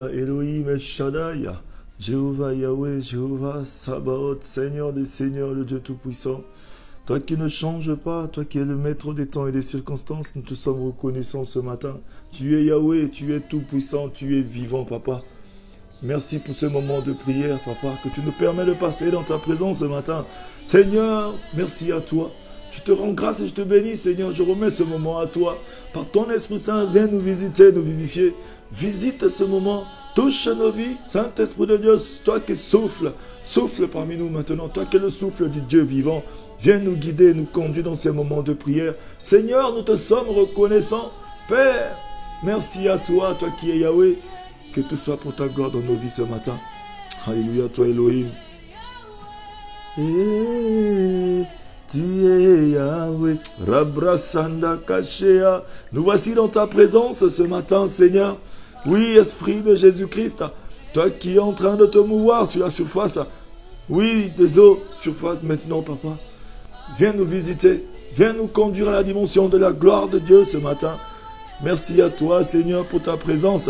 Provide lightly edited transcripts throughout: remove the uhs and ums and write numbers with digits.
Elohim El Shaddai, Jéhovah Yahweh, Jéhovah Sabaoth, Seigneur des Seigneurs, le Dieu Tout-Puissant. Toi qui ne changes pas, toi qui es le maître des temps et des circonstances, nous te sommes reconnaissants ce matin. Tu es Yahweh, tu es Tout-Puissant, tu es vivant, Papa. Merci pour ce moment de prière, Papa, que tu nous permets de passer dans ta présence ce matin. Seigneur, merci à toi. Je te rends grâce et je te bénis, Seigneur. Je remets ce moment à toi. Par ton Esprit Saint, viens nous visiter, nous vivifier. Visite ce moment. Touche nos vies. Saint-Esprit de Dieu, toi qui souffles, souffle parmi nous maintenant. Toi qui es le souffle du Dieu vivant. Viens nous guider, nous conduire dans ces moments de prière. Seigneur, nous te sommes reconnaissants. Père, merci à toi, toi qui es Yahweh. Que tout soit pour ta gloire dans nos vies ce matin. Alléluia, toi Elohim. Tu es Yahweh, Rabrasanda Kashea. Nous voici dans ta présence ce matin, Seigneur. Oui, Esprit de Jésus-Christ, toi qui es en train de te mouvoir sur la surface. Oui, des eaux, surface maintenant, Papa. Viens nous visiter, viens nous conduire à la dimension de la gloire de Dieu ce matin. Merci à toi, Seigneur, pour ta présence.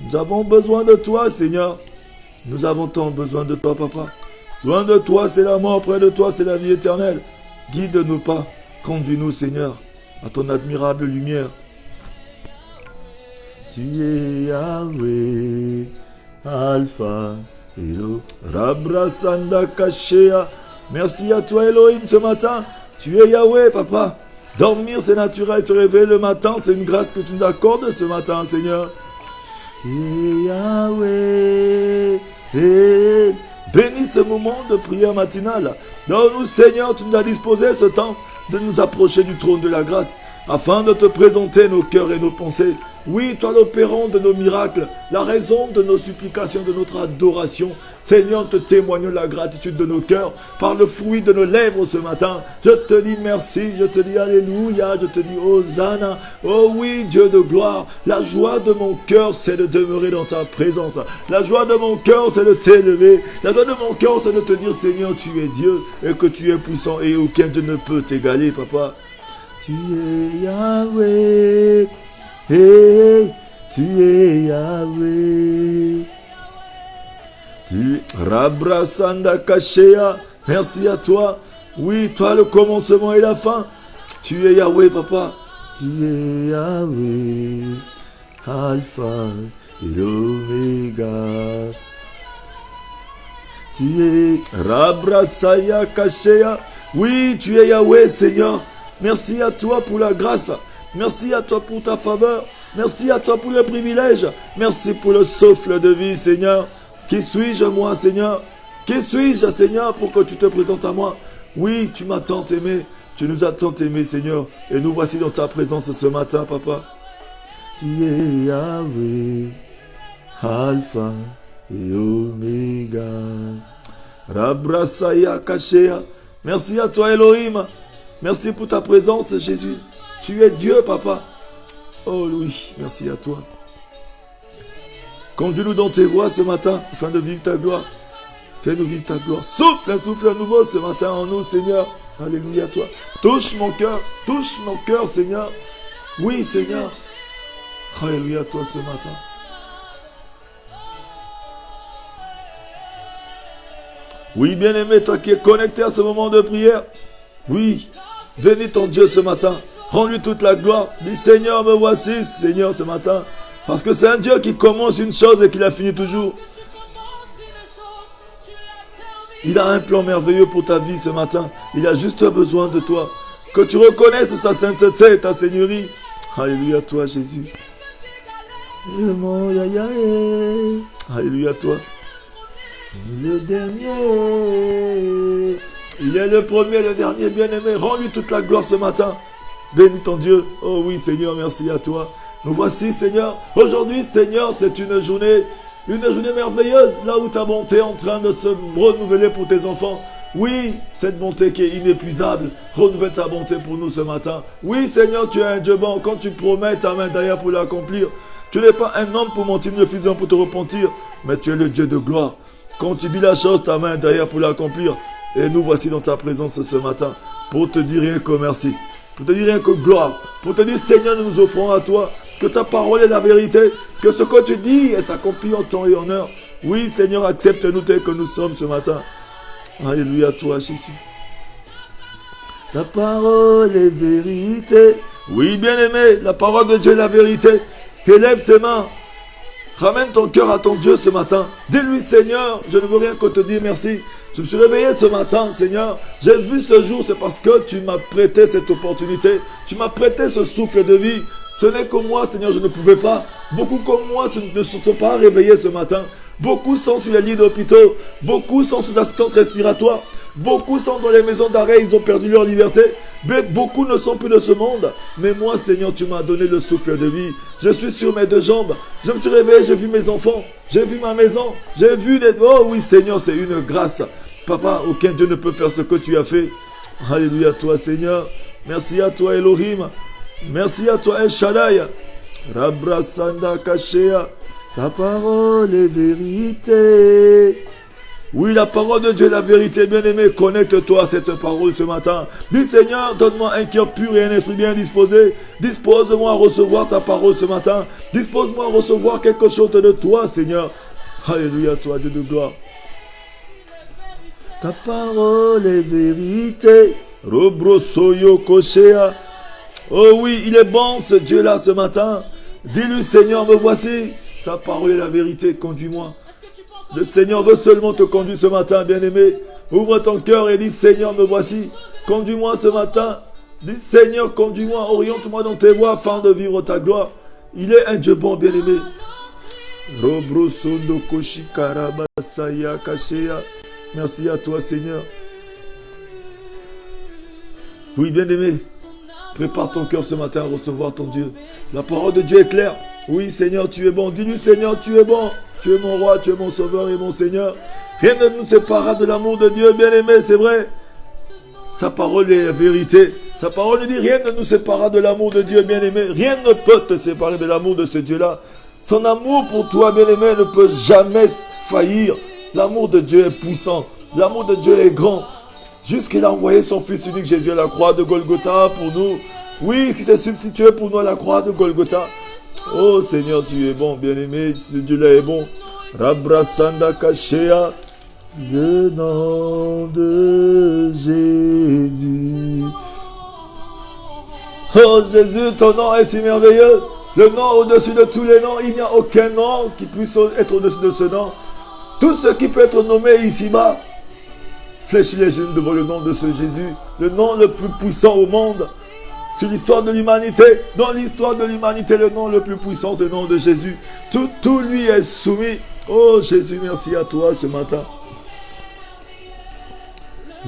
Nous avons besoin de toi, Seigneur. Nous avons tant besoin de toi, Papa. Loin de toi, c'est la mort. Près de toi, c'est la vie éternelle. Guide-nous pas. Conduis-nous, Seigneur, à ton admirable lumière. Tu es Yahweh, Alpha, Elo, Rabrasanda Kashea. Merci à toi, Elohim, ce matin. Tu es Yahweh, Papa. Dormir, c'est naturel. Se réveiller le matin, c'est une grâce que tu nous accordes ce matin, Seigneur. Yahweh, bénis ce moment de prière matinale. Donne-nous, Seigneur, tu nous as disposé ce temps de nous approcher du trône de la grâce afin de te présenter nos cœurs et nos pensées. Oui, toi l'opérant de nos miracles, la raison de nos supplications, de notre adoration. Seigneur, te témoignons la gratitude de nos cœurs par le fruit de nos lèvres ce matin. Je te dis merci, je te dis alléluia, je te dis hosanna. Oh oui, Dieu de gloire, la joie de mon cœur, c'est de demeurer dans ta présence. La joie de mon cœur, c'est de t'élever. La joie de mon cœur, c'est de te dire, Seigneur, tu es Dieu et que tu es puissant et aucun Dieu ne peut t'égaler, Papa. Tu es Yahweh, tu es Yahweh. Rabrasanda Kashea, merci à toi. Oui, toi le commencement et la fin. Tu es Yahweh, Papa. Tu es Yahweh, Alpha et l'Oméga. Tu es Rabrasaya Kashea. Oui, tu es Yahweh, Seigneur. Merci à toi pour la grâce. Merci à toi pour ta faveur. Merci à toi pour le privilège. Merci pour le souffle de vie, Seigneur. Qui suis-je, moi, Seigneur? Qui suis-je, Seigneur, pour que tu te présentes à moi? Oui, tu m'as tant aimé. Tu nous as tant aimé, Seigneur. Et nous voici dans ta présence ce matin, Papa. Tu es Yahweh, Alpha et Oméga. Rabrasaya Kashea. Merci à toi, Elohim. Merci pour ta présence, Jésus. Tu es Dieu, Papa. Oh, oui, merci à toi. Conduis-nous dans tes voies ce matin, afin de vivre ta gloire. Fais-nous vivre ta gloire. Souffle un souffle à nouveau ce matin en nous, Seigneur. Alléluia à toi. Touche mon cœur, Seigneur. Oui, Seigneur. Alléluia à toi ce matin. Oui, bien-aimé, toi qui es connecté à ce moment de prière. Oui, bénis ton Dieu ce matin. Rends-lui toute la gloire. Dis, Seigneur, me voici, Seigneur, ce matin. Parce que c'est un Dieu qui commence une chose et qui la finit toujours. Il a un plan merveilleux pour ta vie ce matin. Il a juste besoin de toi. Que tu reconnaisses sa sainteté et ta seigneurie. Alléluia à toi, Jésus. Alléluia à toi. Le dernier. Il est le premier, le dernier, bien-aimé. Rends-lui toute la gloire ce matin. Bénis ton Dieu. Oh oui, Seigneur, merci à toi. Nous voici, Seigneur. Aujourd'hui, Seigneur, c'est une journée merveilleuse, là où ta bonté est en train de se renouveler pour tes enfants. Oui, cette bonté qui est inépuisable. Renouvelle ta bonté pour nous ce matin. Oui, Seigneur, tu es un Dieu bon. Quand tu promets ta main derrière pour l'accomplir, tu n'es pas un homme pour mentir, ni le fils d'homme pour te repentir, mais tu es le Dieu de gloire. Quand tu dis la chose, ta main derrière pour l'accomplir. Et nous voici dans ta présence ce matin pour te dire rien que merci, pour te dire rien que gloire, pour te dire, Seigneur, nous nous offrons à toi. Que ta parole est la vérité, Que ce que tu dis s'accomplit en temps et en heure. Oui, Seigneur, accepte-nous tel que nous sommes ce matin. Alléluia, toi, Jésus. Ta parole est vérité. Oui, bien-aimé, la parole de Dieu est la vérité. Élève tes mains. Ramène ton cœur à ton Dieu ce matin. Dis-lui, Seigneur, je ne veux rien que te dire merci. Je me suis réveillé ce matin, Seigneur. J'ai vu ce jour, c'est parce que tu m'as prêté cette opportunité. Tu m'as prêté ce souffle de vie. Ce n'est que moi, Seigneur, je ne pouvais pas. Beaucoup comme moi ne se sont pas réveillés ce matin. Beaucoup sont sur les lits d'hôpitaux. Beaucoup sont sous assistance respiratoire. Beaucoup sont dans les maisons d'arrêt, ils ont perdu leur liberté. Mais beaucoup ne sont plus de ce monde. Mais moi, Seigneur, tu m'as donné le souffle de vie. Je suis sur mes deux jambes. Je me suis réveillé, j'ai vu mes enfants. J'ai vu ma maison. J'ai vu des... Oh oui, Seigneur, c'est une grâce. Papa, aucun Dieu ne peut faire ce que tu as fait. Alléluia à toi, Seigneur. Merci à toi, Elohim. Merci à toi, El Shaddai. Rabrasanda Kashea. Ta parole est vérité. Oui, la parole de Dieu est la vérité, bien-aimé. Connecte-toi à cette parole ce matin. Dis, Seigneur, donne-moi un cœur pur et un esprit bien disposé. Dispose-moi à recevoir ta parole ce matin. Dispose-moi à recevoir quelque chose de toi, Seigneur. Alléluia, toi, Dieu de gloire. Ta parole est vérité. Robrosoyo Koshea. Oh oui, il est bon ce Dieu-là ce matin. Dis-lui, Seigneur, me voici. Ta parole est la vérité, conduis-moi. Le Seigneur veut seulement te conduire ce matin, bien-aimé. Ouvre ton cœur et dis, Seigneur, me voici. Conduis-moi ce matin. Dis, Seigneur, conduis-moi, oriente-moi dans tes voies afin de vivre ta gloire. Il est un Dieu bon, bien-aimé. Merci à toi, Seigneur. Oui, bien-aimé. Prépare ton cœur ce matin à recevoir ton Dieu. La parole de Dieu est claire. Oui, Seigneur, tu es bon. Dis-lui, Seigneur, tu es bon. Tu es mon roi, tu es mon sauveur et mon Seigneur. Rien ne nous séparera de l'amour de Dieu, bien-aimé, c'est vrai. Sa parole est la vérité. Sa parole nous dit, rien ne nous séparera de l'amour de Dieu, bien-aimé. Rien ne peut te séparer de l'amour de ce Dieu-là. Son amour pour toi, bien-aimé, ne peut jamais faillir. L'amour de Dieu est puissant. L'amour de Dieu est grand. Jusqu'il a envoyé son Fils unique Jésus à la croix de Golgotha pour nous. Oui, qui s'est substitué pour nous à la croix de Golgotha. Oh Seigneur, tu es bon, bien-aimé, ce Dieu-là est bon. Rabrasanda Kashea, le nom de Jésus. Oh Jésus, ton nom est si merveilleux. Le nom au-dessus de tous les noms, il n'y a aucun nom qui puisse être au-dessus de ce nom. Tout ce qui peut être nommé ici-bas, fléchis les genoux devant le nom de ce Jésus, le nom le plus puissant au monde. Sur l'histoire de l'humanité, dans l'histoire de l'humanité, le nom le plus puissant, c'est le nom de Jésus. Tout lui est soumis. Oh Jésus, merci à toi ce matin.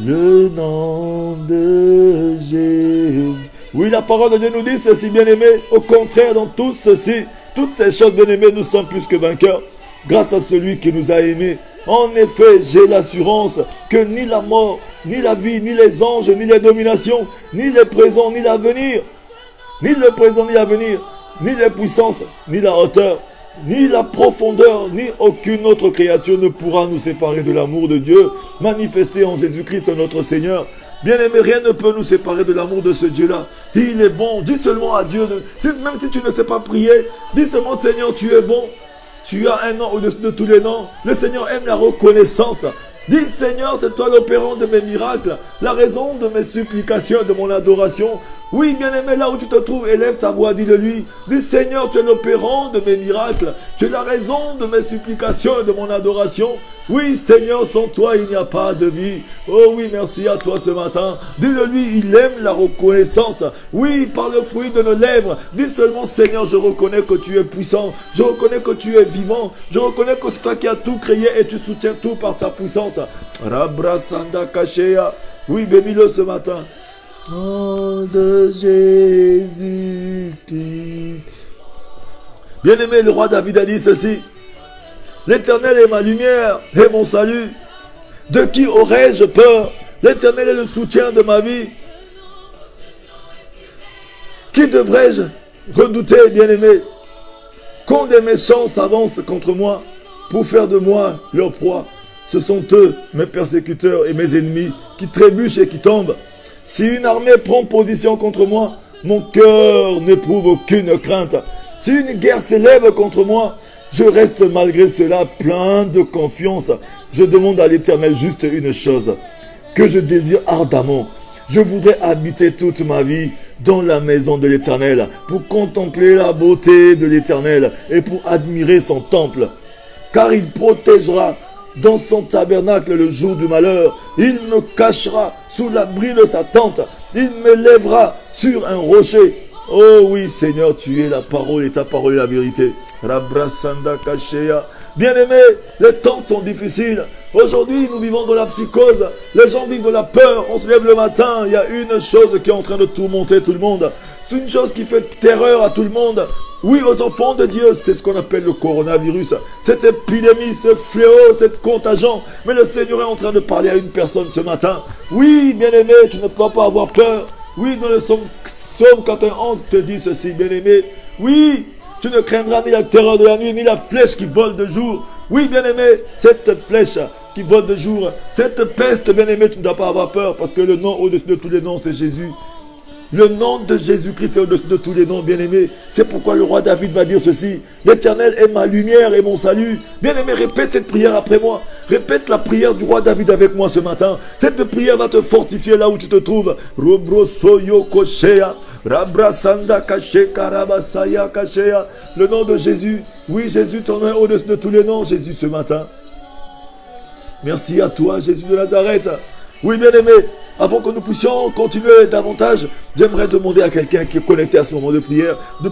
Le nom de Jésus. Oui, la parole de Dieu nous dit ceci, bien-aimé. Au contraire, dans tout ceci, toutes ces choses, bien-aimés, nous sommes plus que vainqueurs. Grâce à celui qui nous a aimés. En effet, j'ai l'assurance que ni la mort, ni la vie, ni les anges, ni les dominations, ni le présent, ni l'avenir, ni le présent, ni l'avenir, ni les puissances, ni la hauteur, ni la profondeur, ni aucune autre créature ne pourra nous séparer de l'amour de Dieu manifesté en Jésus-Christ notre Seigneur. Bien-aimé, rien ne peut nous séparer de l'amour de ce Dieu-là. Il est bon. Dis seulement à Dieu, même si tu ne sais pas prier, dis seulement, Seigneur, tu es bon. Tu as un nom au-dessus de tous les noms. Le Seigneur aime la reconnaissance. Dis, Seigneur, c'est toi l'opérant de mes miracles, la raison de mes supplications, de mon adoration. Oui, bien-aimé, là où tu te trouves, élève ta voix, dis-le lui. Dis, Seigneur, tu es l'opérant de mes miracles. Tu es la raison de mes supplications et de mon adoration. Oui, Seigneur, sans toi, il n'y a pas de vie. Oh oui, merci à toi ce matin. Dis-le lui, il aime la reconnaissance. Oui, par le fruit de nos lèvres. Dis seulement, Seigneur, je reconnais que tu es puissant. Je reconnais que tu es vivant. Je reconnais que c'est toi qui as tout créé et tu soutiens tout par ta puissance. Rabrasanda Kashea. Oui, bénis-le ce matin. Nom de Jésus-Christ. Bien-aimé, le roi David a dit ceci. L'Éternel est ma lumière et mon salut. De qui aurais-je peur? L'Éternel est le soutien de ma vie. Qui devrais-je redouter, bien-aimé? Quand des méchants s'avancent contre moi pour faire de moi leur proie, ce sont eux, mes persécuteurs et mes ennemis, qui trébuchent et qui tombent. Si une armée prend position contre moi, mon cœur n'éprouve aucune crainte. Si une guerre s'élève contre moi, je reste malgré cela plein de confiance. Je demande à l'Éternel juste une chose, que je désire ardemment. Je voudrais habiter toute ma vie dans la maison de l'Éternel, pour contempler la beauté de l'Éternel et pour admirer son temple. Car il protégera dans son tabernacle le jour du malheur. Il me cachera sous l'abri de sa tente. Il me lèvera sur un rocher. Oh oui, Seigneur, tu es la parole et ta parole est la vérité. Rabrasanda Kashea. Bien-aimés, les temps sont difficiles. Aujourd'hui, nous vivons dans la psychose. Les gens vivent de la peur. On se lève le matin. Il y a une chose qui est en train de tourmenter tout le monde. C'est une chose qui fait terreur à tout le monde. Oui, aux enfants de Dieu, c'est ce qu'on appelle le coronavirus. Cette épidémie, ce fléau, cette contagion. Mais le Seigneur est en train de parler à une personne ce matin. Oui, bien-aimé, tu ne peux pas avoir peur. Oui, dans le Somme 91 te dit ceci, bien-aimé. Oui, tu ne craindras ni la terreur de la nuit, ni la flèche qui vole de jour. Oui, bien-aimé, cette flèche qui vole de jour, cette peste, bien-aimé, tu ne dois pas avoir peur parce que le nom au-dessus de tous les noms, c'est Jésus. Le nom de Jésus-Christ est au-dessus de tous les noms, bien-aimés. C'est pourquoi le roi David va dire ceci. L'Éternel est ma lumière et mon salut. Bien-aimé, répète cette prière après moi. Répète la prière du roi David avec moi ce matin. Cette prière va te fortifier là où tu te trouves. Le nom de Jésus. Oui, Jésus, ton nom est au-dessus de tous les noms, Jésus, ce matin. Merci à toi, Jésus de Nazareth. Oui, bien-aimé. Avant que nous puissions continuer davantage, j'aimerais demander à quelqu'un qui est connecté à ce moment de prière de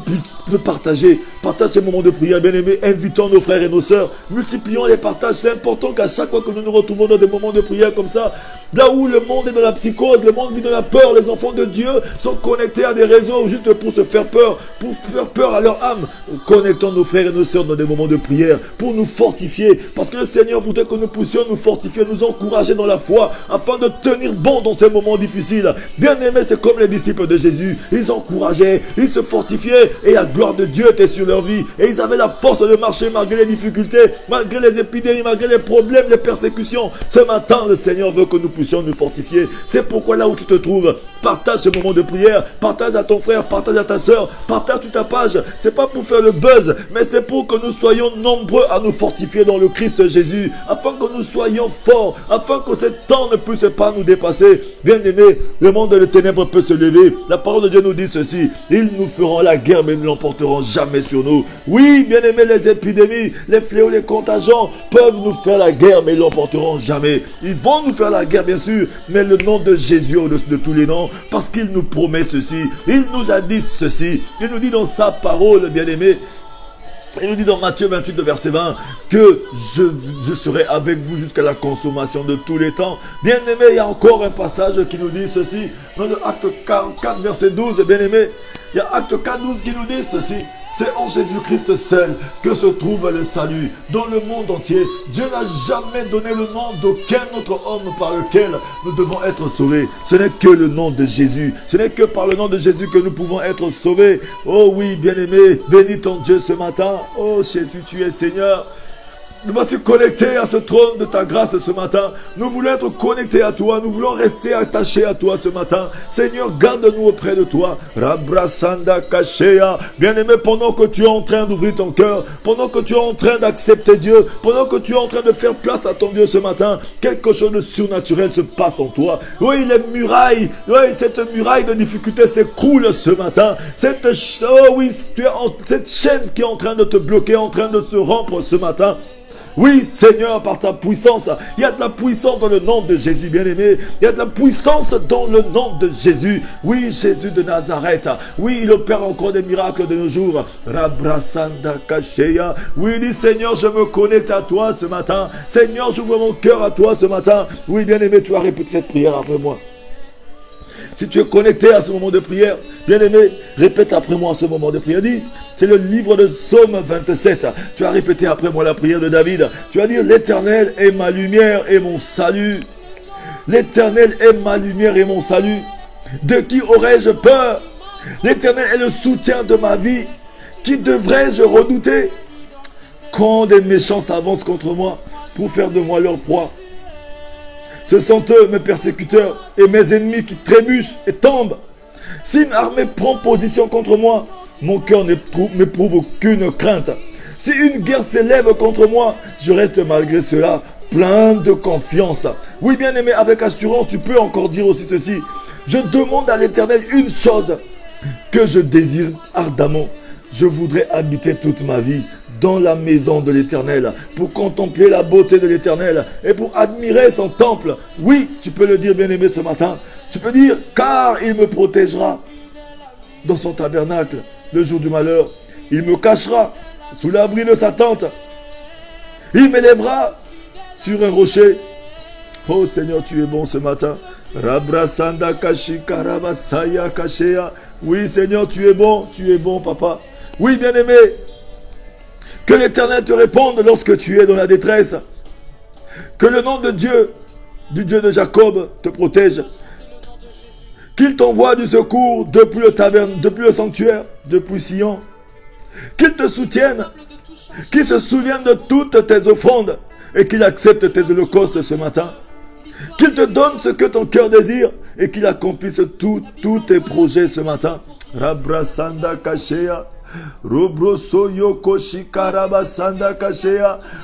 partager ce moment de prière, bien aimé. Invitons nos frères et nos sœurs, multiplions les partages. C'est important qu'à chaque fois que nous nous retrouvons dans des moments de prière comme ça, là où le monde est dans la psychose, le monde vit dans la peur, les enfants de Dieu sont connectés à des réseaux juste pour se faire peur, pour faire peur à leur âme. Connectons nos frères et nos sœurs dans des moments de prière pour nous fortifier, parce que le Seigneur voudrait que nous puissions nous fortifier, nous encourager dans la foi, afin de tenir bon dans ces moments difficiles. Bien aimé, c'est comme les disciples de Jésus. Ils encourageaient, ils se fortifiaient et la gloire de Dieu était sur leur vie. Et ils avaient la force de marcher malgré les difficultés, malgré les épidémies, malgré les problèmes, les persécutions. Ce matin, le Seigneur veut que nous puissions nous fortifier. C'est pourquoi là où tu te trouves, partage ce moment de prière, partage à ton frère, partage à ta soeur, partage sur ta page. C'est pas pour faire le buzz, mais c'est pour que nous soyons nombreux à nous fortifier dans le Christ Jésus, afin que nous soyons forts, afin que ce temps ne puisse pas nous dépasser. Bien-aimés, le monde de ténèbres peut se lever. La parole de Dieu nous dit ceci. Ils nous feront la guerre, mais ils ne l'emporteront jamais sur nous. Oui, bien-aimés, les épidémies, les fléaux, les contagions peuvent nous faire la guerre, mais ils ne l'emporteront jamais. Ils vont nous faire la guerre, bien sûr, mais le nom de Jésus au-dessus de tous les noms, parce qu'il nous promet ceci. Il nous a dit ceci. Il nous dit dans sa parole, bien-aimés, il nous dit dans Matthieu 28, verset 20, que je serai avec vous jusqu'à la consommation de tous les temps. Bien aimé, il y a encore un passage qui nous dit ceci, dans le Acte 44, verset 12, bien aimé, il y a Acte 4, 12 qui nous dit ceci. C'est en Jésus-Christ seul que se trouve le salut. Dans le monde entier, Dieu n'a jamais donné le nom d'aucun autre homme par lequel nous devons être sauvés. Ce n'est que le nom de Jésus. Ce n'est que par le nom de Jésus que nous pouvons être sauvés. Oh oui, bien-aimé, bénis ton Dieu ce matin. Oh Jésus, tu es Seigneur. Nous voici connectés à ce trône de ta grâce ce matin. Nous voulons être connectés à toi. Nous voulons rester attachés à toi ce matin. Seigneur, garde-nous auprès de toi. Rabrasanda Kashea. Bien-aimé, pendant que tu es en train d'ouvrir ton cœur, pendant que tu es en train d'accepter Dieu, pendant que tu es en train de faire place à ton Dieu ce matin, quelque chose de surnaturel se passe en toi. Oui, les murailles, oui, cette muraille de difficulté s'écroule ce matin. Cette chaîne qui est en train de te bloquer, en train de se rompre ce matin. Oui, Seigneur, par ta puissance, il y a de la puissance dans le nom de Jésus, bien-aimé. Il y a de la puissance dans le nom de Jésus. Oui, Jésus de Nazareth. Oui, il opère encore des miracles de nos jours. Rabrasanda Kashea. Oui, dis Seigneur, je me connecte à toi ce matin. Seigneur, j'ouvre mon cœur à toi ce matin. Oui, bien-aimé, tu as répété cette prière après moi. Si tu es connecté à ce moment de prière, bien-aimé, répète après moi ce moment de prière. 10, c'est le livre de Psaume 27. Tu as répété après moi la prière de David. Tu vas dire, l'Éternel est ma lumière et mon salut. L'Éternel est ma lumière et mon salut. De qui aurais-je peur? L'Éternel est le soutien de ma vie. Qui devrais-je redouter? Quand des méchants s'avancent contre moi pour faire de moi leur proie. Ce sont eux, mes persécuteurs, et mes ennemis qui trébuchent et tombent. Si une armée prend position contre moi, mon cœur n'éprouve aucune crainte. Si une guerre s'élève contre moi, je reste malgré cela plein de confiance. Oui, bien-aimé, avec assurance, tu peux encore dire aussi ceci. Je demande à l'Éternel une chose que je désire ardemment. Je voudrais habiter toute ma vie dans la maison de l'Éternel pour contempler la beauté de l'Éternel et pour admirer son temple. Oui, tu peux le dire, bien-aimé, ce matin. Tu peux dire, car il me protégera dans son tabernacle le jour du malheur. Il me cachera sous l'abri de sa tente. Il m'élèvera sur un rocher. Oh Seigneur, tu es bon ce matin. Rabrasanda kashika rabasaya kashea. Oui Seigneur, tu es bon, papa. Oui, bien-aimé, que l'Éternel te réponde lorsque tu es dans la détresse. Que le nom de Dieu, du Dieu de Jacob, te protège. Qu'il t'envoie du secours depuis le taverne, depuis le sanctuaire, depuis Sion. Qu'il te soutienne, qu'il se souvienne de toutes tes offrandes et qu'il accepte tes holocaustes ce matin. Qu'il te donne ce que ton cœur désire et qu'il accomplisse tous tes projets ce matin. Rabrasanda kashea.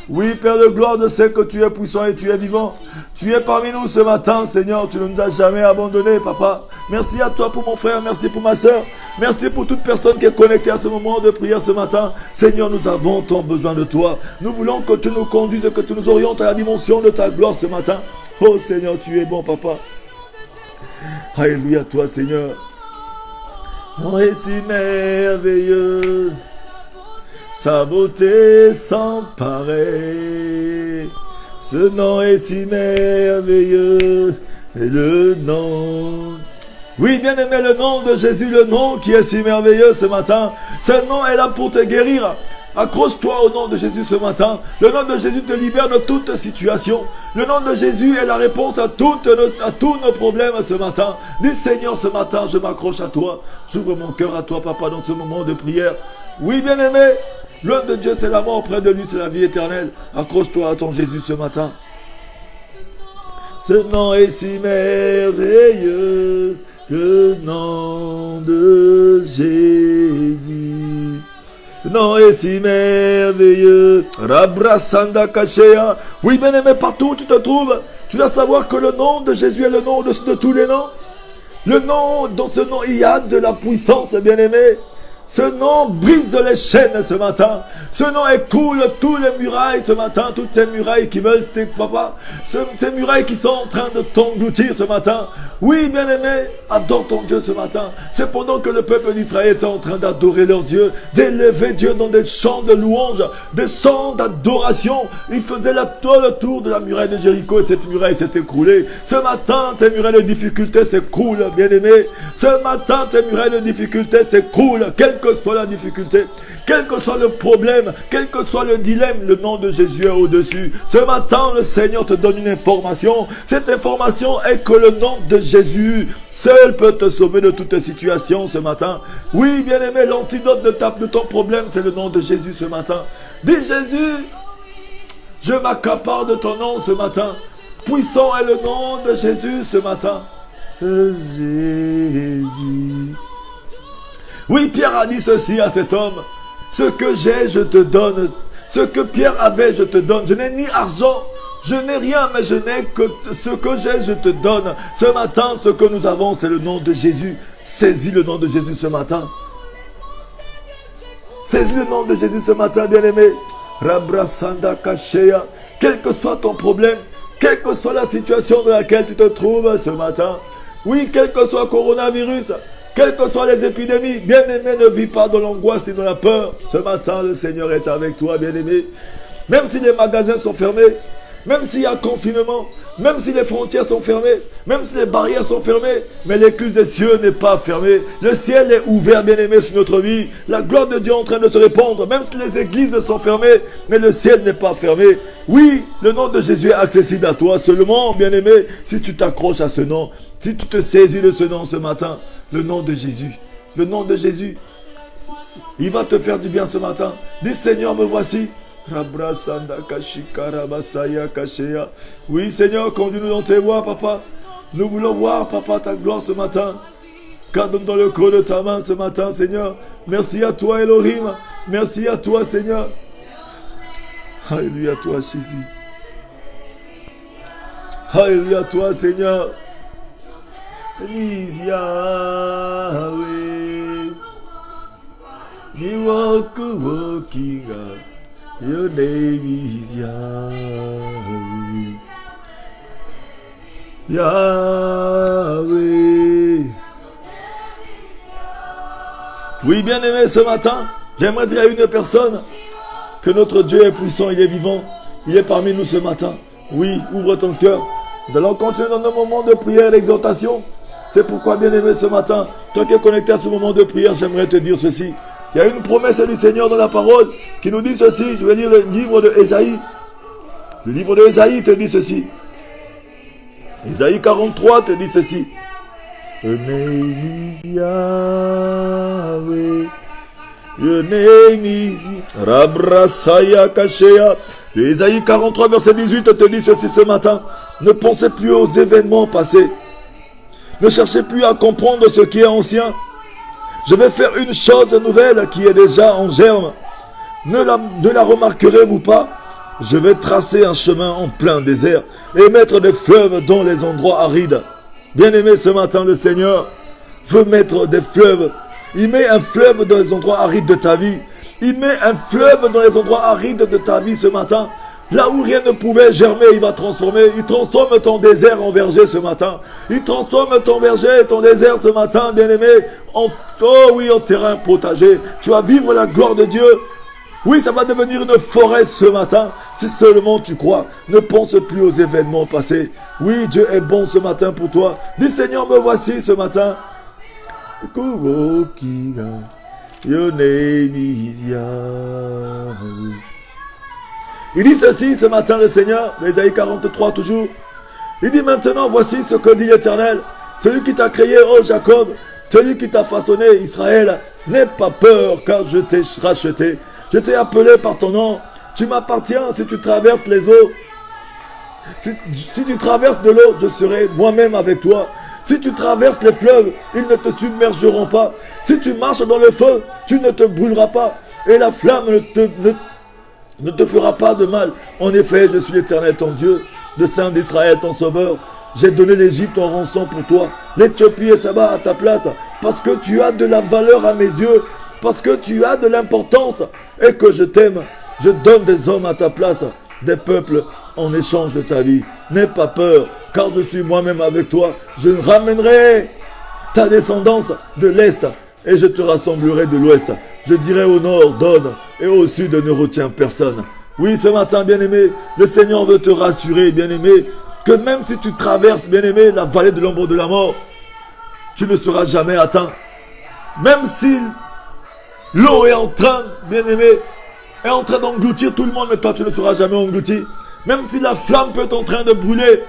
Oui, Père de gloire, je sais que tu es puissant et tu es vivant. Tu es parmi nous ce matin, Seigneur. Tu ne nous as jamais abandonnés, Papa. Merci à toi pour mon frère, merci pour ma soeur. Merci pour toute personne qui est connectée à ce moment de prière ce matin. Seigneur, nous avons tant besoin de toi. Nous voulons que tu nous conduises et que tu nous orientes à la dimension de ta gloire ce matin. Oh Seigneur, tu es bon, Papa. Alléluia, toi, Seigneur. Non est si merveilleux, sa beauté sans pareil. Ce nom est si merveilleux, et le nom. Oui, bien aimé, le nom de Jésus, le nom qui est si merveilleux ce matin. Ce nom est là pour te guérir. Accroche-toi au nom de Jésus ce matin. Le nom de Jésus te libère de toute situation. Le nom de Jésus est la réponse à tous nos problèmes ce matin. Dis Seigneur, ce matin, je m'accroche à toi. J'ouvre mon cœur à toi, Papa, dans ce moment de prière. Oui, bien-aimé, l'œuvre de Dieu, c'est la mort. Près de lui, c'est la vie éternelle. Accroche-toi à ton Jésus ce matin. Ce nom est si merveilleux, le nom de Jésus. Non, est si merveilleux. Rabrasanda kashea. Oui, bien-aimé, partout où tu te trouves, tu dois savoir que le nom de Jésus est le nom de tous les noms. Le nom, dans ce nom, il y a de la puissance, bien-aimé. Ce nom brise les chaînes ce matin. Ce nom écoule tous les murailles ce matin. Toutes ces murailles qui veulent, papa. Ces murailles qui sont en train de t'engloutir ce matin. Oui, bien-aimé, adore ton Dieu ce matin. C'est pendant que le peuple d'Israël était en train d'adorer leur Dieu, d'élever Dieu dans des chants de louange, des chants d'adoration. Ils faisaient le tour de la muraille de Jéricho et cette muraille s'est écroulée. Ce matin, tes murailles de difficulté s'écroulent, bien-aimé. Ce matin, tes murailles de difficulté s'écroulent. Quelle que soit la difficulté, quel que soit le problème, quel que soit le dilemme, le nom de Jésus est au-dessus. Ce matin, le Seigneur te donne une information. Cette information est que le nom de Jésus seul peut te sauver de toute situation ce matin. Oui, bien-aimé, l'antidote de ton problème, c'est le nom de Jésus ce matin. Dis Jésus, je m'accapare de ton nom ce matin. Puissant est le nom de Jésus ce matin. Jésus. Oui, Pierre a dit ceci à cet homme. Ce que j'ai, je te donne. Ce que Pierre avait, je te donne. Je n'ai ni argent, je n'ai rien, mais je n'ai que ce que j'ai, je te donne. Ce matin, ce que nous avons, c'est le nom de Jésus. Saisis le nom de Jésus ce matin. Saisis le nom de Jésus ce matin, bien-aimé. Rabrasanda kashea. Quel que soit ton problème, quelle que soit la situation dans laquelle tu te trouves ce matin. Oui, quel que soit le coronavirus, quelles que soient les épidémies, bien-aimé, ne vis pas dans l'angoisse ni dans la peur. Ce matin, le Seigneur est avec toi, bien-aimé. Même si les magasins sont fermés, même s'il y a confinement, même si les frontières sont fermées, même si les barrières sont fermées, mais l'écluse des cieux n'est pas fermée. Le ciel est ouvert, bien-aimé, sur notre vie. La gloire de Dieu est en train de se répandre, même si les églises sont fermées, mais le ciel n'est pas fermé. Oui, le nom de Jésus est accessible à toi seulement, bien-aimé, si tu t'accroches à ce nom, si tu te saisis de ce nom ce matin. Le nom de Jésus. Le nom de Jésus. Il va te faire du bien ce matin. Dis Seigneur, me voici. Oui Seigneur, conduis-nous dans tes voies, papa. Nous voulons voir, papa, ta gloire ce matin. Garde-nous dans le creux de ta main ce matin, Seigneur. Merci à toi, Elohim. Merci à toi, Seigneur. Alléluia à toi, Jésus. Alléluia à toi, Seigneur. Is Yahweh. You walk walking up. Your name is Yahweh. Yahweh. Oui, bien-aimé, ce matin, j'aimerais dire à une personne que notre Dieu est puissant, il est vivant, il est parmi nous ce matin. Oui, ouvre ton cœur. Nous allons continuer dans nos moments de prière et d'exhortation. C'est pourquoi, bien-aimé, ce matin, toi qui es connecté à ce moment de prière, j'aimerais te dire ceci. Il y a une promesse du Seigneur dans la parole qui nous dit ceci. Je vais lire le livre de Ésaïe. Le livre de Ésaïe te dit ceci. Ésaïe 43 te dit ceci. Your name is Yahweh. Your name is Rabrasaya Kashea. Ésaïe 43 verset 18 te dit ceci ce matin. Ne pensez plus aux événements passés. Ne cherchez plus à comprendre ce qui est ancien. Je vais faire une chose nouvelle qui est déjà en germe. Ne la remarquerez-vous pas? Je vais tracer un chemin en plein désert et mettre des fleuves dans les endroits arides. Bien-aimé, ce matin, le Seigneur veut mettre des fleuves. Il met un fleuve dans les endroits arides de ta vie. Il met un fleuve dans les endroits arides de ta vie ce matin. Là où rien ne pouvait germer, il va transformer. Il transforme ton désert en verger ce matin. Il transforme ton verger et ton désert ce matin, bien-aimé, en terrain potager. Tu vas vivre la gloire de Dieu. Oui, ça va devenir une forêt ce matin. Si seulement tu crois, ne pense plus aux événements passés. Oui, Dieu est bon ce matin pour toi. Dis, Seigneur, me voici ce matin. Your name is Yahweh. Il dit ceci ce matin, le Seigneur, Ésaïe 43 toujours. Il dit maintenant, voici ce que dit l'Éternel. Celui qui t'a créé, ô Jacob, celui qui t'a façonné, Israël, n'aie pas peur, car je t'ai racheté. Je t'ai appelé par ton nom. Tu m'appartiens si tu traverses les eaux. Si tu traverses de l'eau, je serai moi-même avec toi. Si tu traverses les fleuves, ils ne te submergeront pas. Si tu marches dans le feu, tu ne te brûleras pas. Et la flamme ne te fera pas de mal. En effet, je suis l'Éternel ton Dieu, le Saint d'Israël ton Sauveur. J'ai donné l'Égypte en rançon pour toi, l'Éthiopie et Saba à ta place, parce que tu as de la valeur à mes yeux, parce que tu as de l'importance et que je t'aime. Je donne des hommes à ta place, des peuples en échange de ta vie. N'aie pas peur, car je suis moi-même avec toi. Je ramènerai ta descendance de l'Est et je te rassemblerai de l'Ouest. Je dirai au nord, donne, et au sud, ne retiens personne. Oui, ce matin, bien-aimé, le Seigneur veut te rassurer, bien-aimé, que même si tu traverses, bien-aimé, la vallée de l'ombre de la mort, tu ne seras jamais atteint. Même si l'eau est en train, bien-aimé, est en train d'engloutir tout le monde, mais toi, tu ne seras jamais englouti. Même si la flamme peut être en train de brûler,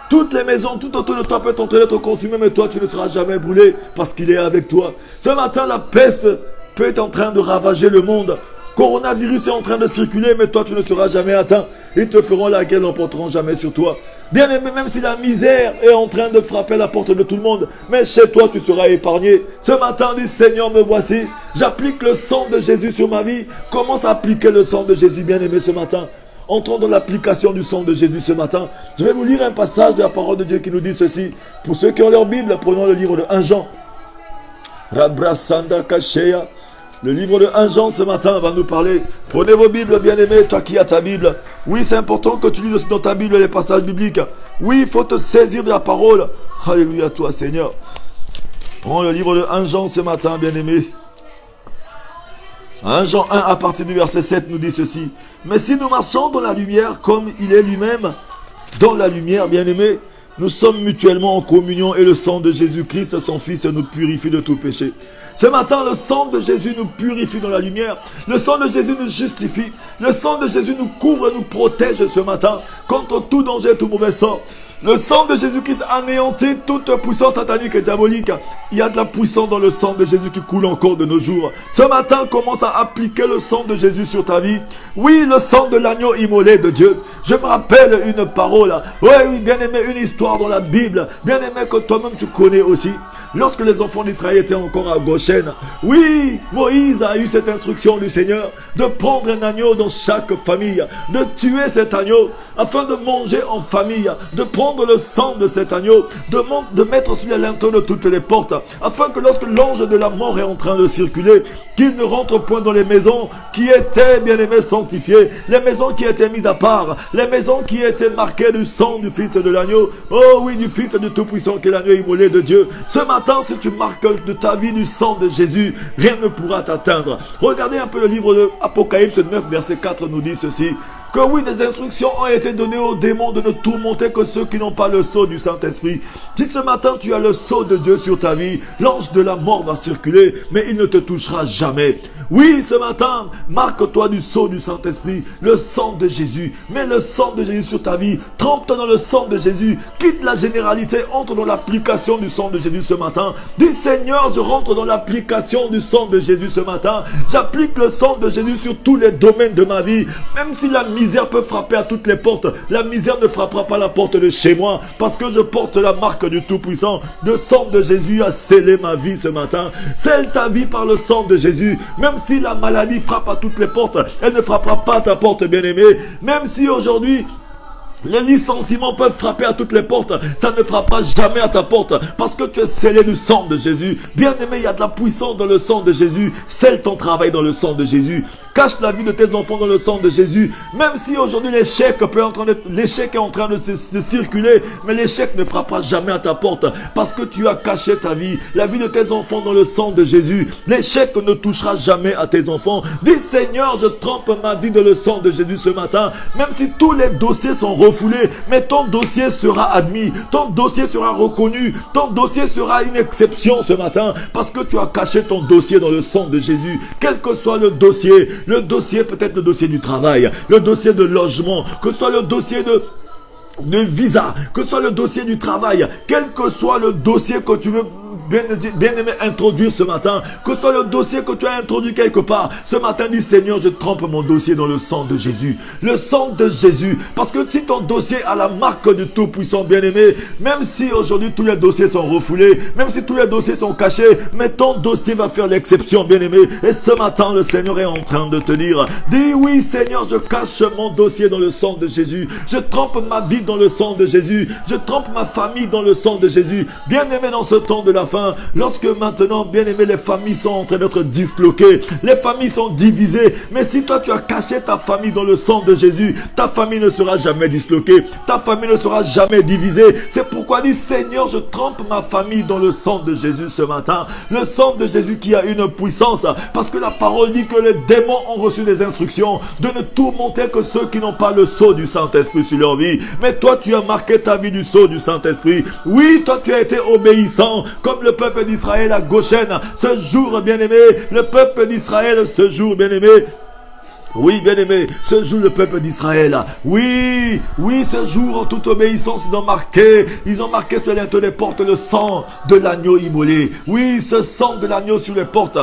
toutes les maisons, tout autour de toi peut être en train d'être consumées, mais toi, tu ne seras jamais brûlé parce qu'il est avec toi. Ce matin, la peste peut être en train de ravager le monde. Coronavirus est en train de circuler, mais toi, tu ne seras jamais atteint. Ils te feront la guerre, n'emporteront jamais sur toi. Bien aimé, même si la misère est en train de frapper à la porte de tout le monde, mais chez toi, tu seras épargné. Ce matin, dis, Seigneur, me voici. J'applique le sang de Jésus sur ma vie. Commence à appliquer le sang de Jésus, bien aimé, ce matin. Entrons dans l'application du sang de Jésus ce matin. Je vais vous lire un passage de la parole de Dieu qui nous dit ceci. Pour ceux qui ont leur Bible, prenons le livre de 1 Jean. Rabrasanda Kashea. Le livre de 1 Jean ce matin va nous parler. Prenez vos Bibles, bien-aimés, toi qui as ta Bible. Oui, c'est important que tu lises aussi dans ta Bible les passages bibliques. Oui, il faut te saisir de la parole. Alléluia, toi, Seigneur. Prends le livre de 1 Jean ce matin, bien-aimés. 1 Jean 1 à partir du verset 7 nous dit ceci. Mais si nous marchons dans la lumière comme il est lui-même, dans la lumière, bien-aimés, nous sommes mutuellement en communion et le sang de Jésus-Christ, son Fils, nous purifie de tout péché. Ce matin, le sang de Jésus nous purifie dans la lumière. Le sang de Jésus nous justifie. Le sang de Jésus nous couvre et nous protège ce matin contre tout danger et tout mauvais sort. Le sang de Jésus-Christ anéantit toute puissance satanique et diabolique. Il y a de la puissance dans le sang de Jésus qui coule encore de nos jours. Ce matin, commence à appliquer le sang de Jésus sur ta vie. Oui, le sang de l'agneau immolé de Dieu. Je me rappelle une parole. Oui, bien aimé, une histoire dans la Bible. Bien aimé que toi-même tu connais aussi. lorsque les enfants d'Israël étaient encore à Goshen, oui, Moïse a eu cette instruction du Seigneur de prendre un agneau dans chaque famille, de tuer cet agneau afin de manger en famille, de prendre le sang de cet agneau, de mettre sur les linteaux de toutes les portes, afin que lorsque l'ange de la mort est en train de circuler, qu'il ne rentre point dans les maisons qui étaient, bien aimés, sanctifiées, les maisons qui étaient mises à part, les maisons qui étaient marquées du sang du Fils de l'agneau, oh oui, du Fils du Tout-Puissant qui est l'agneau immolé de Dieu. Ce matin, si tu marques de ta vie du sang de Jésus, rien ne pourra t'atteindre. Regardez un peu le livre de Apocalypse 9, verset 4 nous dit ceci. Que oui, des instructions ont été données aux démons de ne tourmenter que ceux qui n'ont pas le sceau du Saint-Esprit. Si ce matin tu as le sceau de Dieu sur ta vie, l'ange de la mort va circuler, mais il ne te touchera jamais. Oui, ce matin, marque-toi du sceau du Saint-Esprit, le sang de Jésus. Mets le sang de Jésus sur ta vie. Trempe-toi dans le sang de Jésus. Quitte la généralité, entre dans l'application du sang de Jésus ce matin. Dis Seigneur, je rentre dans l'application du sang de Jésus ce matin. J'applique le sang de Jésus sur tous les domaines de ma vie. Même si la misère peut frapper à toutes les portes, la misère ne frappera pas la porte de chez moi. Parce que je porte la marque du Tout-Puissant. Le sang de Jésus a scellé ma vie ce matin. Scelle ta vie par le sang de Jésus. Même si la maladie frappe à toutes les portes, elle ne frappera pas ta porte, bien-aimée. Même si aujourd'hui les licenciements peuvent frapper à toutes les portes, ça ne frappera jamais à ta porte parce que tu es scellé du sang de Jésus. Bien-aimé, il y a de la puissance dans le sang de Jésus. Scelle ton travail dans le sang de Jésus. Cache la vie de tes enfants dans le sang de Jésus. Même si aujourd'hui l'échec est en train de se circuler, mais l'échec ne frappera jamais à ta porte parce que tu as caché ta vie, la vie de tes enfants dans le sang de Jésus. L'échec ne touchera jamais à tes enfants. Dis Seigneur, je trempe ma vie dans le sang de Jésus ce matin. Même si tous les dossiers sont refoulé, mais ton dossier sera admis, ton dossier sera reconnu, ton dossier sera une exception ce matin, parce que tu as caché ton dossier dans le sang de Jésus. Quel que soit le dossier peut-être le dossier du travail, le dossier de logement, que ce soit le dossier de visa, que ce soit le dossier du travail, quel que soit le dossier que tu veux bien aimé introduire ce matin, que ce soit le dossier que tu as introduit quelque part, ce matin dis Seigneur, je trempe mon dossier dans le sang de Jésus, le sang de Jésus, parce que si ton dossier a la marque du Tout-Puissant, bien aimé, même si aujourd'hui tous les dossiers sont refoulés, même si tous les dossiers sont cachés, mais ton dossier va faire l'exception, bien aimé. Et ce matin le Seigneur est en train de te dire, dis oui Seigneur, je cache mon dossier dans le sang de Jésus, je trempe ma vie dans le sang de Jésus, je trempe ma famille dans le sang de Jésus. Bien aimé, dans ce temps de la fin, lorsque maintenant, bien aimé, les familles sont en train d'être disloquées, les familles sont divisées, mais si toi tu as caché ta famille dans le sang de Jésus, ta famille ne sera jamais disloquée, ta famille ne sera jamais divisée. C'est pourquoi dit Seigneur, je trempe ma famille dans le sang de Jésus ce matin, le sang de Jésus qui a une puissance, parce que la parole dit que les démons ont reçu des instructions de ne tourmenter que ceux qui n'ont pas le sceau du Saint-Esprit sur leur vie. Mais toi tu as marqué ta vie du sceau du Saint-Esprit. Oui, toi tu as été obéissant comme le peuple d'Israël à Goshen. Ce jour, bien-aimé, le peuple d'Israël, ce jour, bien-aimé, oui, bien-aimé, ce jour le peuple d'Israël, oui, ce jour en toute obéissance, ils ont marqué sur les portes le sang de l'agneau immolé. Oui, ce sang de l'agneau sur les portes.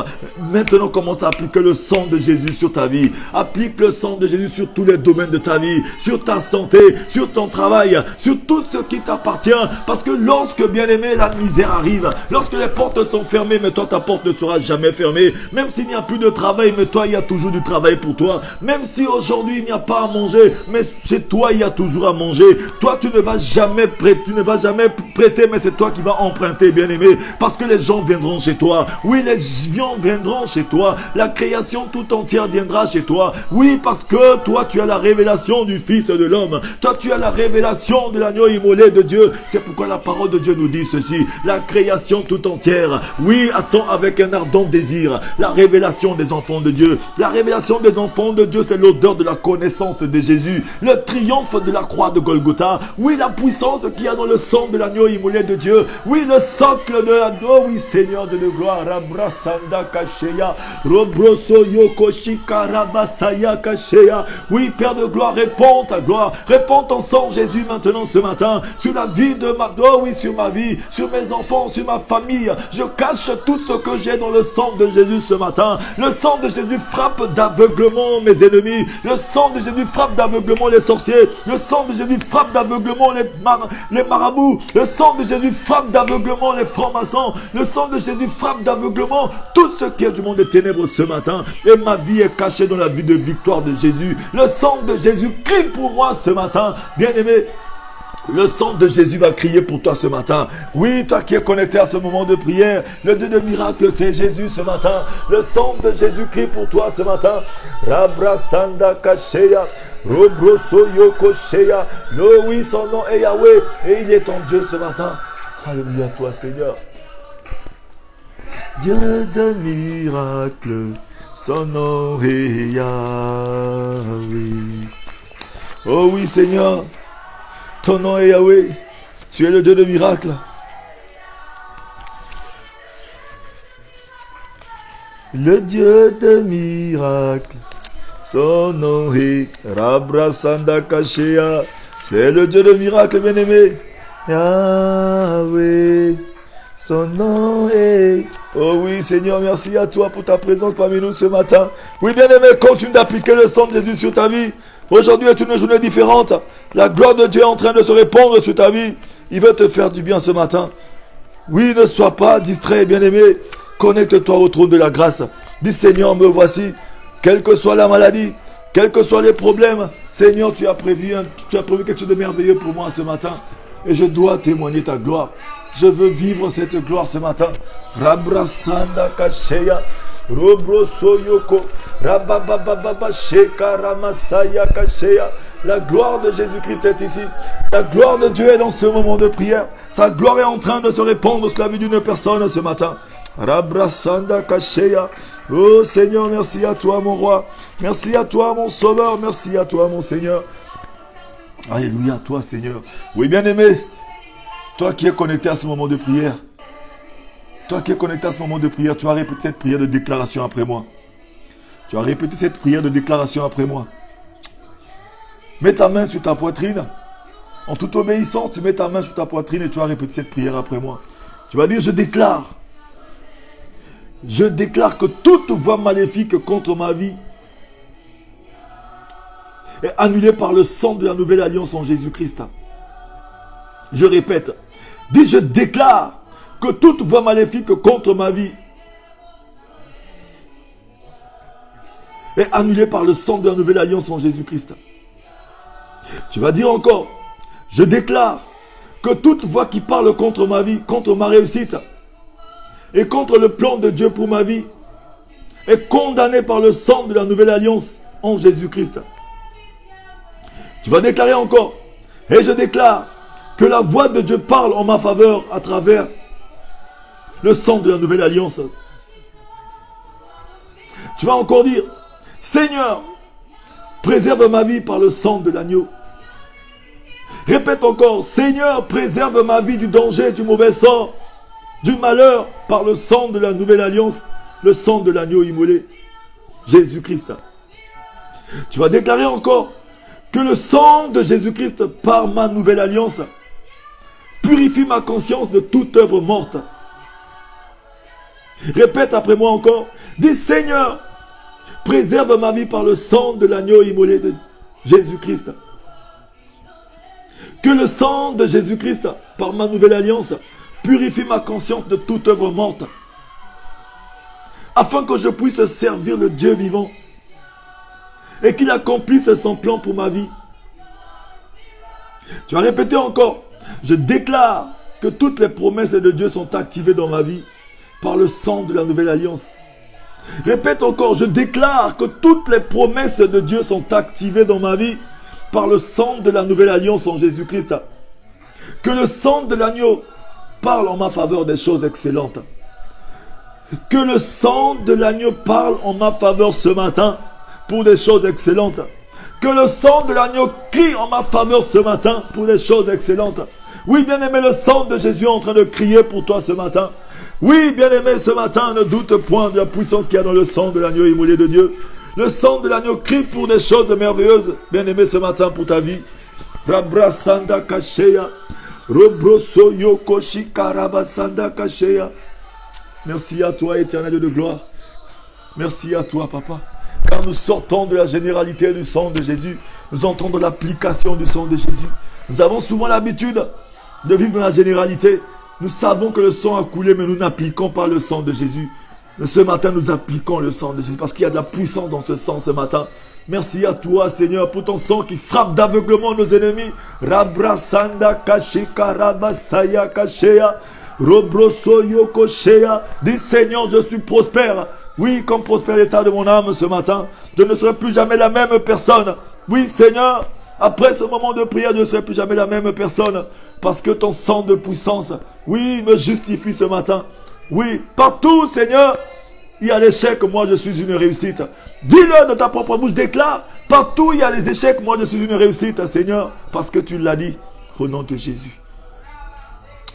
Maintenant, commence à appliquer le sang de Jésus sur ta vie. Applique le sang de Jésus sur tous les domaines de ta vie, sur ta santé, sur ton travail, sur tout ce qui t'appartient. Parce que lorsque, bien-aimé, la misère arrive, lorsque les portes sont fermées, mais toi, ta porte ne sera jamais fermée. Même s'il n'y a plus de travail, mais toi, il y a toujours du travail pour toi. Même si aujourd'hui il n'y a pas à manger, mais chez toi il y a toujours à manger. Toi tu ne vas jamais prêter, mais c'est toi qui vas emprunter, bien-aimé, parce que les gens viendront chez toi. Oui, les gens viendront chez toi. La création tout entière viendra chez toi. Oui, parce que toi tu as la révélation du Fils de l'homme. Toi tu as la révélation de l'agneau immolé de Dieu. C'est pourquoi la parole de Dieu nous dit ceci. La création tout entière, oui, attend avec un ardent désir la révélation des enfants de Dieu. La révélation des enfants de Dieu, c'est l'odeur de la connaissance de Jésus, le triomphe de la croix de Golgotha. Oui, la puissance qu'il y a dans le sang de l'agneau immolé de Dieu. Oui, le socle de l'agneau. Oui, Seigneur de gloire. Abrasanda Kasheya, Robroso Yokoshika Rabasaya Kasheya. Oui, Père de gloire, réponds ta gloire. Réponds ton sang, Jésus, maintenant ce matin, sur la vie de ma... Oh oui, sur ma vie, sur mes enfants, sur ma famille. Je cache tout ce que j'ai dans le sang de Jésus ce matin. Le sang de Jésus frappe d'aveuglement d'aveuglement mes ennemis. Le sang de Jésus frappe d'aveuglement les sorciers. Le sang de Jésus frappe d'aveuglement les marabouts. Le sang de Jésus frappe d'aveuglement les francs-maçons. Le sang de Jésus frappe d'aveuglement tout ce qui est du monde des ténèbres ce matin. Et ma vie est cachée dans la vie de victoire de Jésus. Le sang de Jésus crie pour moi ce matin. Bien-aimé, le sang de Jésus va crier pour toi ce matin. Oui, toi qui es connecté à ce moment de prière, le Dieu de miracle, c'est Jésus ce matin. Le sang de Jésus crie pour toi ce matin. Rabrasanda Kasheya, Robroso Yokosheya. Le oui, son nom est Yahweh et il est ton Dieu ce matin. Alléluia toi Seigneur. Dieu de miracle, son nom est Yahweh. Oh oui Seigneur. Ton nom est Yahweh, tu es le Dieu de miracles. Le Dieu de miracles, son nom est Rabrasanda Kashea. C'est le Dieu de miracles, bien-aimé. Yahweh, son nom est... Oh oui, Seigneur, merci à toi pour ta présence parmi nous ce matin. Oui, bien-aimé, continue d'appliquer le sang de Jésus sur ta vie. Aujourd'hui est une journée différente. La gloire de Dieu est en train de se répandre sur ta vie. Il veut te faire du bien ce matin. Oui, ne sois pas distrait, bien-aimé. Connecte-toi au trône de la grâce. Dis, Seigneur, me voici. Quelle que soit la maladie, quels que soient les problèmes, Seigneur, tu as prévu quelque chose de merveilleux pour moi ce matin. Et je dois témoigner ta gloire. Je veux vivre cette gloire ce matin. Rabrasanda Kasheya. Robroso Yoko, Rababababa Sheka Masaya Kasheya. La gloire de Jésus-Christ est ici. La gloire de Dieu est dans ce moment de prière. Sa gloire est en train de se répandre sur la vie d'une personne ce matin. Rabrasanda Kasheya. Oh Seigneur, merci à toi mon roi. Merci à toi mon sauveur. Merci à toi mon Seigneur. Alléluia, toi Seigneur. Oui, bien-aimé, toi qui es connecté à ce moment de prière. Toi qui es connecté à ce moment de prière, tu vas répéter cette prière de déclaration après moi. Tu vas répéter cette prière de déclaration après moi. Mets ta main sur ta poitrine. En toute obéissance, tu mets ta main sur ta poitrine et tu vas répéter cette prière après moi. Tu vas dire, je déclare que toute voix maléfique contre ma vie est annulée par le sang de la nouvelle alliance en Jésus-Christ. Je répète, dis, je déclare que toute voix maléfique contre ma vie est annulée par le sang de la nouvelle alliance en Jésus-Christ. Tu vas dire encore, je déclare que toute voix qui parle contre ma vie, contre ma réussite et contre le plan de Dieu pour ma vie est condamnée par le sang de la nouvelle alliance en Jésus-Christ. Tu vas déclarer encore, et je déclare que la voix de Dieu parle en ma faveur à travers le sang de la nouvelle alliance. Tu vas encore dire, Seigneur, préserve ma vie par le sang de l'agneau. Répète encore, Seigneur, préserve ma vie du danger, du mauvais sort, du malheur par le sang de la nouvelle alliance, le sang de l'agneau immolé, Jésus-Christ. Tu vas déclarer encore que le sang de Jésus-Christ par ma nouvelle alliance purifie ma conscience de toute œuvre morte. Répète après moi encore. Dis, Seigneur, préserve ma vie par le sang de l'agneau immolé de Jésus-Christ. Que le sang de Jésus-Christ, par ma nouvelle alliance, purifie ma conscience de toute œuvre morte. Afin que je puisse servir le Dieu vivant. Et qu'il accomplisse son plan pour ma vie. Tu vas répéter encore. Je déclare que toutes les promesses de Dieu sont activées dans ma vie par le sang de la nouvelle alliance. Répète encore, je déclare que toutes les promesses de Dieu sont activées dans ma vie par le sang de la nouvelle alliance en Jésus-Christ. Que le sang de l'agneau parle en ma faveur des choses excellentes. Que le sang de l'agneau parle en ma faveur ce matin pour des choses excellentes. Que le sang de l'agneau crie en ma faveur ce matin pour des choses excellentes. Oui, bien-aimé, le sang de Jésus est en train de crier pour toi ce matin. Oui, bien-aimé, ce matin, ne doute point de la puissance qu'il y a dans le sang de l'agneau immolé de Dieu. Le sang de l'agneau crie pour des choses merveilleuses, bien-aimé, ce matin pour ta vie. Rabrasanda Kasheya, Robroso Yokoshi Karabasanda Kasheya. Merci à toi, éternel de gloire. Merci à toi, papa. car nous sortons de la généralité du sang de Jésus. Nous entrons dans l'application du sang de Jésus. Nous avons souvent l'habitude de vivre dans la généralité. Nous savons que le sang a coulé, mais nous n'appliquons pas le sang de Jésus. Mais ce matin, nous appliquons le sang de Jésus parce qu'il y a de la puissance dans ce sang ce matin. Merci à toi, Seigneur, pour ton sang qui frappe d'aveuglement nos ennemis. Rabrasanda kashika rabasaya kashea. Robrosoyo koshea. Dis, Seigneur, je suis prospère. Oui, comme prospère l'état de mon âme ce matin. Je ne serai plus jamais la même personne. Oui, Seigneur, après ce moment de prière, je ne serai plus jamais la même personne. Parce que ton sang de puissance, oui, me justifie ce matin. Oui, partout, Seigneur, il y a l'échec, moi je suis une réussite. Dis-le de ta propre bouche, déclare. Partout il y a les échecs, moi je suis une réussite, Seigneur, parce que tu l'as dit, au nom de Jésus.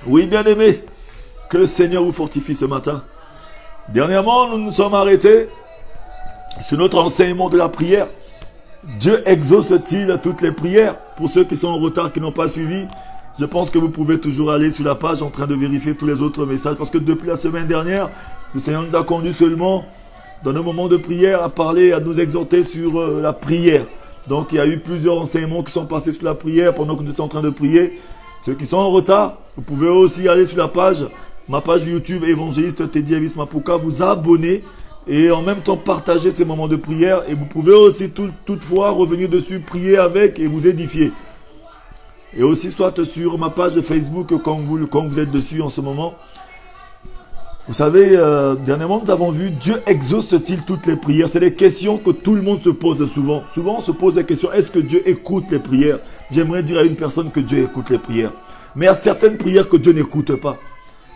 Oui, bien-aimé, que le Seigneur vous fortifie ce matin. Dernièrement, nous nous sommes arrêtés sur notre enseignement de la prière. Dieu exauce-t-il toutes les prières? Pour ceux qui sont en retard, qui n'ont pas suivi, je pense que vous pouvez toujours aller sur la page en train de vérifier tous les autres messages. Parce que depuis la semaine dernière, le Seigneur nous a conduit seulement dans nos moments de prière à parler, à nous exhorter sur la prière. Donc il y a eu plusieurs enseignements qui sont passés sur la prière pendant que nous étions en train de prier. Ceux qui sont en retard, vous pouvez aussi aller sur la page, ma page YouTube évangéliste Teddy Elvis Mapuka, vous abonner et en même temps partager ces moments de prière. Et vous pouvez aussi toutefois revenir dessus, prier avec et vous édifier. Et aussi soit sur ma page de Facebook quand vous êtes dessus en ce moment. Vous savez, dernièrement nous avons vu Dieu exauce-t-il toutes les prières? C'est des questions que tout le monde se pose souvent. Souvent on se pose la question, est-ce que Dieu écoute les prières? J'aimerais dire à une personne que Dieu écoute les prières. Mais il y a certaines prières que Dieu n'écoute pas.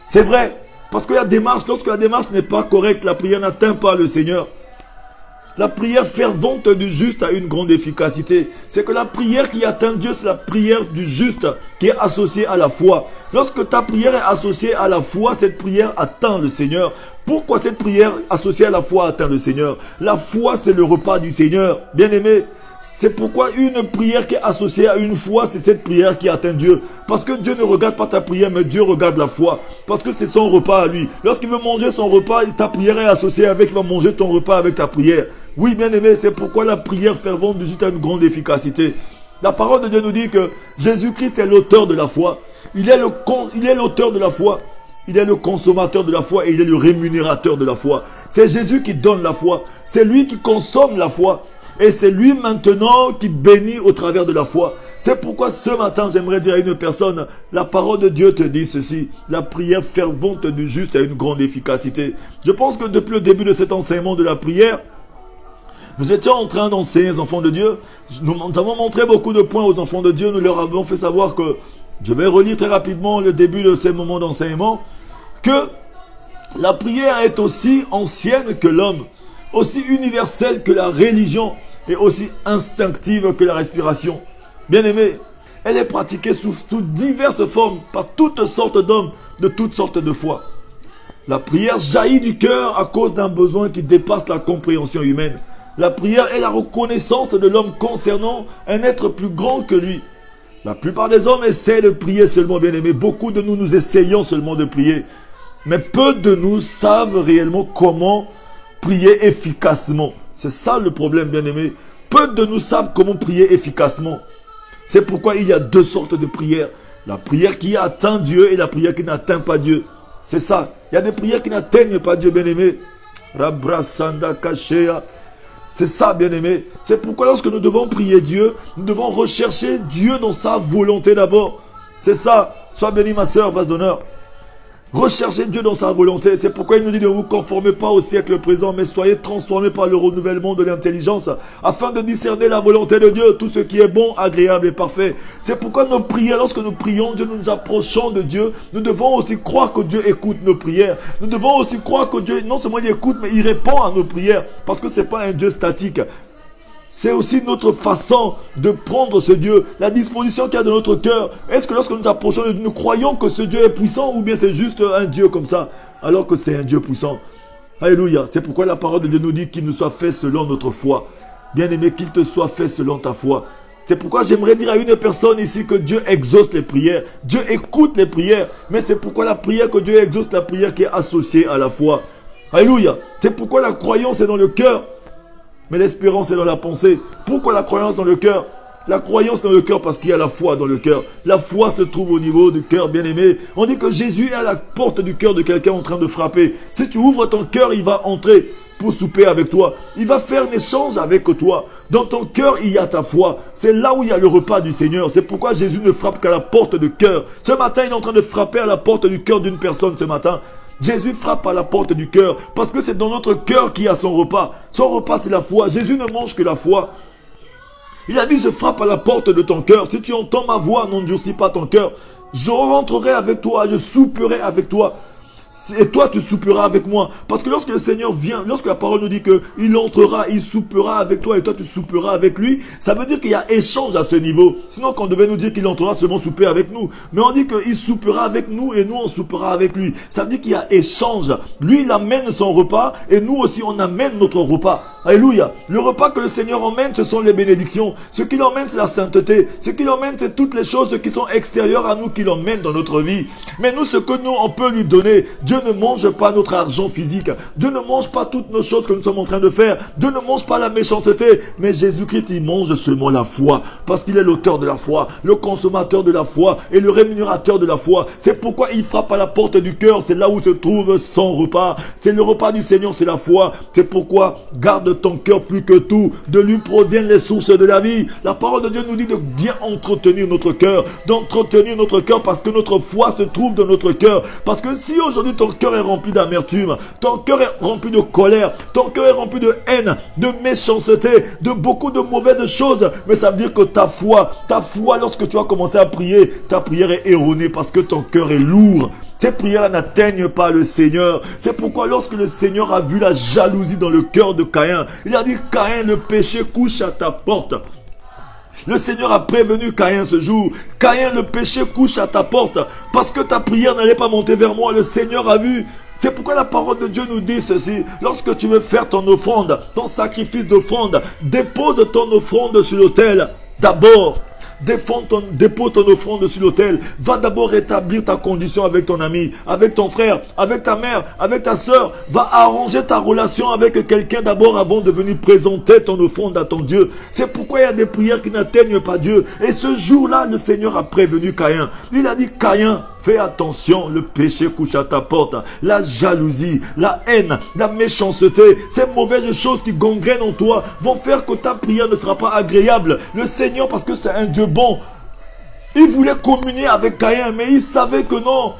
C'est vrai, parce qu'il y a des marches, lorsque la démarche n'est pas correcte, la prière n'atteint pas le Seigneur. La prière fervente du juste a une grande efficacité. C'est que la prière qui atteint Dieu, c'est la prière du juste qui est associée à la foi. Lorsque ta prière est associée à la foi, cette prière atteint le Seigneur. Pourquoi cette prière associée à la foi atteint le Seigneur? La foi, c'est le repas du Seigneur. Bien-aimé, c'est pourquoi une prière qui est associée à une foi, c'est cette prière qui atteint Dieu. Parce que Dieu ne regarde pas ta prière, mais Dieu regarde la foi. Parce que c'est son repas à lui. Lorsqu'il veut manger son repas, ta prière est associée avec, il va manger ton repas avec ta prière. Oui, bien aimé, c'est pourquoi la prière fervente du juste a une grande efficacité. La parole de Dieu nous dit que Jésus-Christ est l'auteur de la foi. Il est l'auteur de la foi. Il est le consommateur de la foi et il est le rémunérateur de la foi. C'est Jésus qui donne la foi. C'est lui qui consomme la foi. Et c'est lui maintenant qui bénit au travers de la foi. C'est pourquoi ce matin, j'aimerais dire à une personne, la parole de Dieu te dit ceci. La prière fervente du juste a une grande efficacité. Je pense que depuis le début de cet enseignement de la prière, nous étions en train d'enseigner aux enfants de Dieu. Nous avons montré beaucoup de points aux enfants de Dieu. Nous leur avons fait savoir que, je vais relire très rapidement le début de ces moments d'enseignement, que la prière est aussi ancienne que l'homme, aussi universelle que la religion et aussi instinctive que la respiration. Bien aimé, elle est pratiquée sous diverses formes par toutes sortes d'hommes de toutes sortes de foi. La prière jaillit du cœur à cause d'un besoin qui dépasse la compréhension humaine. La prière est la reconnaissance de l'homme concernant un être plus grand que lui. La plupart des hommes essaient de prier seulement, bien aimé. Beaucoup de nous essayons seulement de prier. Mais peu de nous savent réellement comment prier efficacement. C'est ça le problème, bien aimé. Peu de nous savent comment prier efficacement. C'est pourquoi il y a deux sortes de prières. La prière qui atteint Dieu et la prière qui n'atteint pas Dieu. C'est ça. Il y a des prières qui n'atteignent pas Dieu, bien aimé. Rabrasanda kashea. C'est ça, bien aimé. C'est pourquoi lorsque nous devons prier Dieu, nous devons rechercher Dieu dans sa volonté d'abord. C'est ça. Sois béni, ma soeur, vase d'honneur. Recherchez Dieu dans sa volonté. C'est pourquoi il nous dit ne vous conformez pas au siècle présent, mais soyez transformés par le renouvellement de l'intelligence, afin de discerner la volonté de Dieu, tout ce qui est bon, agréable et parfait. C'est pourquoi nos prières, lorsque nous prions Dieu, nous nous approchons de Dieu. Nous devons aussi croire que Dieu écoute nos prières. Nous devons aussi croire que Dieu, non seulement il écoute, mais il répond à nos prières. Parce que ce n'est pas un Dieu statique. C'est aussi notre façon de prendre ce Dieu, la disposition qu'il y a dans notre cœur. Est-ce que lorsque nous approchons de Dieu, nous croyons que ce Dieu est puissant ou bien c'est juste un Dieu comme ça, alors que c'est un Dieu puissant? Alléluia. C'est pourquoi la parole de Dieu nous dit qu'il nous soit fait selon notre foi. Bien-aimé, qu'il te soit fait selon ta foi. C'est pourquoi j'aimerais dire à une personne ici que Dieu exauce les prières. Dieu écoute les prières. Mais c'est pourquoi la prière que Dieu exauce, la prière qui est associée à la foi. Alléluia. C'est pourquoi la croyance est dans le cœur. mais l'espérance est dans la pensée. Pourquoi la croyance dans le cœur? La croyance dans le cœur parce qu'il y a la foi dans le cœur. La foi se trouve au niveau du cœur, bien-aimé. On dit que Jésus est à la porte du cœur de quelqu'un en train de frapper. Si tu ouvres ton cœur, il va entrer pour souper avec toi. Il va faire un échange avec toi. Dans ton cœur, il y a ta foi. C'est là où il y a le repas du Seigneur. C'est pourquoi Jésus ne frappe qu'à la porte du cœur. Ce matin, il est en train de frapper à la porte du cœur d'une personne ce matin. Jésus frappe à la porte du cœur parce que c'est dans notre cœur qu'il y a son repas. Son repas, c'est la foi. Jésus ne mange que la foi. Il a dit, je frappe à la porte de ton cœur. Si tu entends ma voix, n'endurcis pas ton cœur. Je rentrerai avec toi, je souperai avec toi. Et toi, tu souperas avec moi. Parce que lorsque le Seigneur vient, lorsque la parole nous dit qu'il entrera, il soupera avec toi et toi, tu souperas avec lui, ça veut dire qu'il y a échange à ce niveau. Sinon, qu'on devait nous dire qu'il entrera seulement souper avec nous. Mais on dit qu'il soupera avec nous et nous, on soupera avec lui. Ça veut dire qu'il y a échange. Lui, il amène son repas et nous aussi, on amène notre repas. Alléluia. Le repas que le Seigneur emmène, ce sont les bénédictions. Ce qu'il emmène, c'est la sainteté. Ce qu'il emmène, c'est toutes les choses qui sont extérieures à nous qu'il emmène dans notre vie. Mais nous, ce que nous, on peut lui donner, Dieu ne mange pas notre argent physique. Dieu ne mange pas toutes nos choses que nous sommes en train de faire. Dieu ne mange pas la méchanceté. Mais Jésus-Christ, il mange seulement la foi. Parce qu'il est l'auteur de la foi, le consommateur de la foi et le rémunérateur de la foi. C'est pourquoi il frappe à la porte du cœur. C'est là où se trouve son repas. C'est le repas du Seigneur, c'est la foi. C'est pourquoi garde ton cœur plus que tout. De lui proviennent les sources de la vie. La parole de Dieu nous dit de bien entretenir notre cœur. D'entretenir notre cœur parce que notre foi se trouve dans notre cœur. Parce que si aujourd'hui ton cœur est rempli d'amertume, ton cœur est rempli de colère, ton cœur est rempli de haine, de méchanceté, de beaucoup de mauvaises choses, mais ça veut dire que ta foi, lorsque tu as commencé à prier, ta prière est erronée parce que ton cœur est lourd. Ces prières n'atteignent pas le Seigneur. C'est pourquoi lorsque le Seigneur a vu la jalousie dans le cœur de Caïn, il a dit, Caïn, le péché couche à ta porte. Le Seigneur a prévenu Caïn ce jour. Caïn, le péché couche à ta porte. Parce que ta prière n'allait pas monter vers moi. Le Seigneur a vu. C'est pourquoi la parole de Dieu nous dit ceci. Lorsque tu veux faire ton offrande, ton sacrifice d'offrande, dépose ton offrande sur l'autel. D'abord, dépose ton offrande sur l'autel. Va d'abord rétablir ta condition avec ton ami, avec ton frère, avec ta mère, avec ta soeur. Va arranger ta relation avec quelqu'un d'abord avant de venir présenter ton offrande à ton Dieu. C'est pourquoi il y a des prières qui n'atteignent pas Dieu. Et ce jour-là, le Seigneur a prévenu Caïn. Il a dit, Caïn, fais attention, le péché couche à ta porte. La jalousie, la haine, la méchanceté, ces mauvaises choses qui gangrènent en toi vont faire que ta prière ne sera pas agréable. Le Seigneur, parce que c'est un Dieu bon, il voulait communier avec Caïn, mais il savait que non,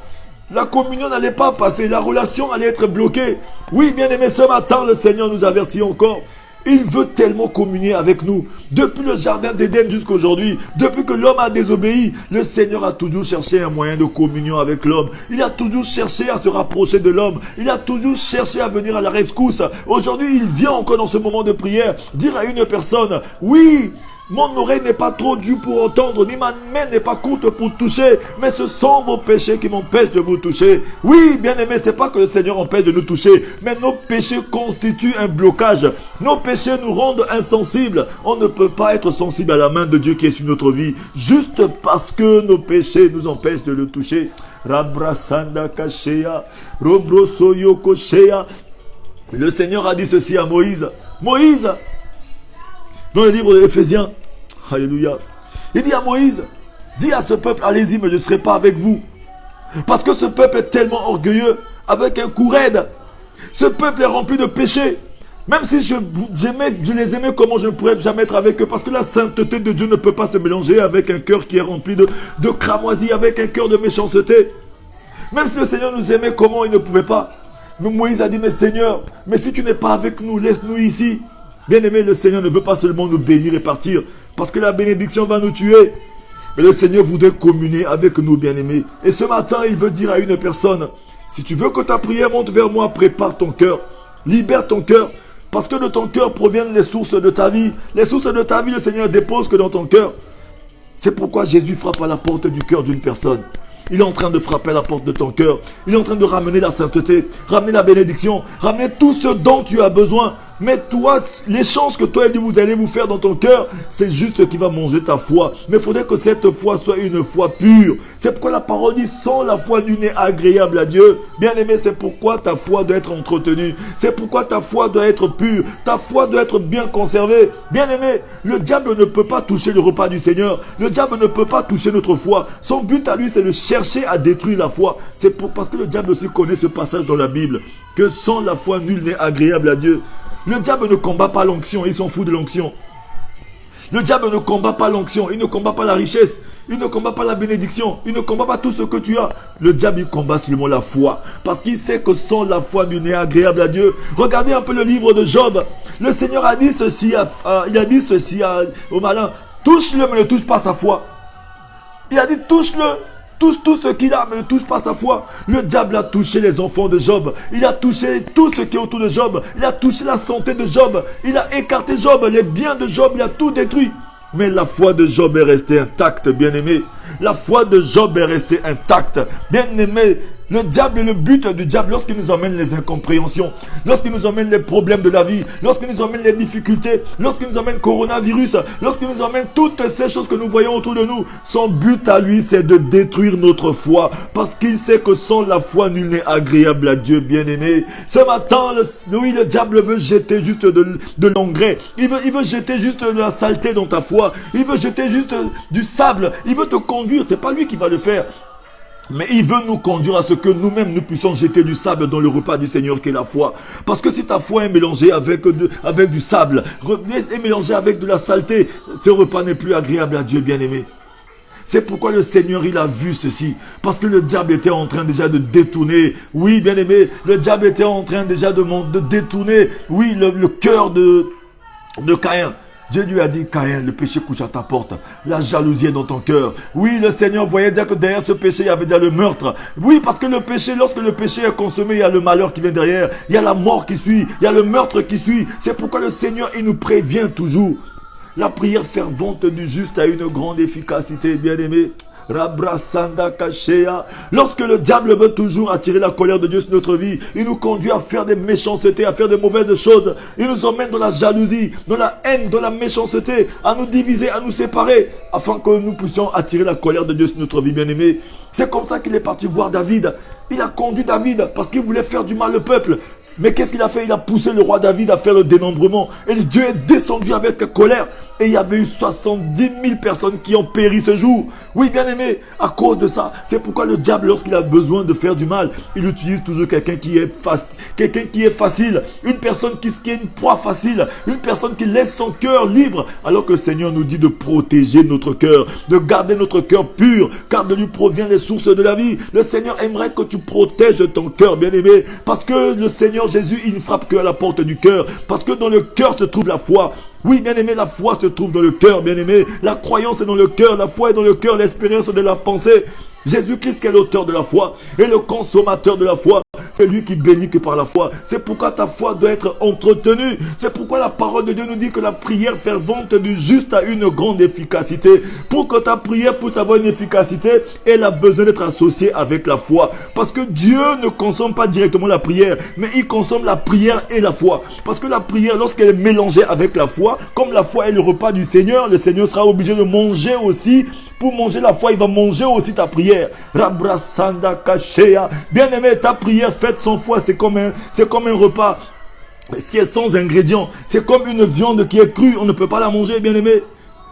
la communion n'allait pas passer, la relation allait être bloquée. Oui, bien aimé, ce matin, le Seigneur nous avertit encore. Il veut tellement communier avec nous. Depuis le jardin d'Éden jusqu'à aujourd'hui, depuis que l'homme a désobéi, le Seigneur a toujours cherché un moyen de communion avec l'homme. Il a toujours cherché à se rapprocher de l'homme. Il a toujours cherché à venir à la rescousse. Aujourd'hui, il vient encore dans ce moment de prière dire à une personne, oui, mon oreille n'est pas trop dure pour entendre, ni ma main n'est pas courte pour toucher, mais ce sont vos péchés qui m'empêchent de vous toucher. Oui, bien aimé, c'est pas que le Seigneur empêche de nous toucher, mais nos péchés constituent un blocage. Nos péchés nous rendent insensibles. On ne peut pas être sensible à la main de Dieu qui est sur notre vie, juste parce que nos péchés nous empêchent de le toucher. Rabrasanda Kashea, Robrosoyo Koshea. Le Seigneur a dit ceci à Moïse. Moïse, dans le livre de l'Éphésiens, alléluia, il dit à Moïse, dis à ce peuple, allez-y, mais je ne serai pas avec vous. Parce que ce peuple est tellement orgueilleux, avec un cou raide. Ce peuple est rempli de péchés. Même si je les aimais, comment je ne pourrais jamais être avec eux. Parce que la sainteté de Dieu ne peut pas se mélanger avec un cœur qui est rempli de cramoisie, avec un cœur de méchanceté. Même si le Seigneur nous aimait, comment il ne pouvait pas. Mais Moïse a dit, mais Seigneur, mais si tu n'es pas avec nous, laisse-nous ici. Bien aimé, le Seigneur ne veut pas seulement nous bénir et partir, parce que la bénédiction va nous tuer. Mais le Seigneur voudrait communier avec nous, bien aimés. Et ce matin, il veut dire à une personne, si tu veux que ta prière monte vers moi, prépare ton cœur, libère ton cœur, parce que de ton cœur proviennent les sources de ta vie. Les sources de ta vie, le Seigneur dépose que dans ton cœur. C'est pourquoi Jésus frappe à la porte du cœur d'une personne. Il est en train de frapper à la porte de ton cœur. Il est en train de ramener la sainteté, ramener la bénédiction, ramener tout ce dont tu as besoin. Mais toi, l'échange que toi et lui vous allez vous faire dans ton cœur, c'est juste ce qui va manger ta foi. Mais il faudrait que cette foi soit une foi pure. C'est pourquoi la parole dit, sans la foi nul n'est agréable à Dieu. Bien aimé, c'est pourquoi ta foi doit être entretenue. C'est pourquoi ta foi doit être pure. Ta foi doit être bien conservée. Bien aimé, le diable ne peut pas toucher le repas du Seigneur. Le diable ne peut pas toucher notre foi. Son but à lui, c'est de chercher à détruire la foi. C'est parce que le diable aussi connaît ce passage dans la Bible, que sans la foi nul n'est agréable à Dieu. Le diable ne combat pas l'onction, il s'en fout de l'onction. Le diable ne combat pas l'onction, il ne combat pas la richesse, il ne combat pas la bénédiction, il ne combat pas tout ce que tu as. Le diable, il combat seulement la foi, parce qu'il sait que sans la foi, nul n'est agréable à Dieu. Regardez un peu le livre de Job. Le Seigneur a dit ceci, au malin, touche-le, mais ne touche pas sa foi. Il a dit, touche-le. Touche tout ce qu'il a, mais ne touche pas sa foi. Le diable a touché les enfants de Job. Il a touché tout ce qui est autour de Job. Il a touché la santé de Job. Il a écarté Job, les biens de Job. Il a tout détruit. Mais la foi de Job est restée intacte, bien-aimé. La foi de Job est restée intacte. Bien-aimé, le diable est le but du diable lorsqu'il nous emmène les incompréhensions, lorsqu'il nous emmène les problèmes de la vie, lorsqu'il nous emmène les difficultés, lorsqu'il nous emmène coronavirus, lorsqu'il nous emmène toutes ces choses que nous voyons autour de nous. Son but à lui, c'est de détruire notre foi, parce qu'il sait que sans la foi, nul n'est agréable à Dieu, bien-aimé. Ce matin, le diable veut jeter juste de l'engrais. Il veut jeter juste de la saleté dans ta foi. Il veut jeter juste du sable. Il veut te conduire. C'est pas lui qui va le faire. Mais il veut nous conduire à ce que nous-mêmes nous puissions jeter du sable dans le repas du Seigneur qui est la foi. Parce que si ta foi est mélangée avec du sable, est mélangée avec de la saleté, ce repas n'est plus agréable à Dieu, bien-aimé. C'est pourquoi le Seigneur, il a vu ceci. Parce que le diable était en train déjà de détourner. Oui, bien-aimé, le diable était en train déjà de détourner, oui, le cœur de Caïn. Dieu lui a dit, Caïn, le péché couche à ta porte. La jalousie est dans ton cœur. Oui, le Seigneur voyait dire que derrière ce péché, il y avait déjà le meurtre. Oui, parce que le péché, lorsque le péché est consommé, il y a le malheur qui vient derrière. Il y a la mort qui suit. Il y a le meurtre qui suit. C'est pourquoi le Seigneur, il nous prévient toujours. La prière fervente du juste a une grande efficacité, bien-aimé. Lorsque le diable veut toujours attirer la colère de Dieu sur notre vie, il nous conduit à faire des méchancetés, à faire de mauvaises choses. Il nous emmène dans la jalousie, dans la haine, dans la méchanceté, à nous diviser, à nous séparer, afin que nous puissions attirer la colère de Dieu sur notre vie, bien-aimé. C'est comme ça qu'il est parti voir David. Il a conduit David parce qu'il voulait faire du mal au peuple. Mais qu'est-ce qu'il a fait? Il a poussé le roi David à faire le dénombrement. Et Dieu est descendu avec colère. Et il y avait eu 70 000 personnes qui ont péri ce jour. Oui, bien aimé, à cause de ça. C'est pourquoi le diable, lorsqu'il a besoin de faire du mal, il utilise toujours quelqu'un qui est facile. Une personne qui est une proie facile. Une personne qui laisse son cœur libre. Alors que le Seigneur nous dit de protéger notre cœur, de garder notre cœur pur, car de lui provient les sources de la vie. Le Seigneur aimerait que tu protèges ton cœur, bien aimé. Parce que le Seigneur Jésus, il ne frappe que à la porte du cœur. Parce que dans le cœur se trouve la foi. Oui, bien aimé, la foi se trouve dans le cœur, bien aimé. La croyance est dans le cœur, la foi est dans le cœur, l'espérance de la pensée. Jésus-Christ qui est l'auteur de la foi et le consommateur de la foi. C'est lui qui bénit que par la foi. C'est pourquoi ta foi doit être entretenue. C'est pourquoi la parole de Dieu nous dit que la prière fervente du juste a une grande efficacité. Pour que ta prière puisse avoir une efficacité, elle a besoin d'être associée avec la foi. Parce que Dieu ne consomme pas directement la prière, mais il consomme la prière et la foi. Parce que la prière, lorsqu'elle est mélangée avec la foi, comme la foi est le repas du Seigneur, le Seigneur sera obligé de manger aussi. Pour manger la foi, il va manger aussi ta prière. Rabrasanda kashea. Bien aimé, ta prière faite sans foi, c'est comme un repas. Ce qui est sans ingrédients. C'est comme une viande qui est crue. On ne peut pas la manger, bien aimé.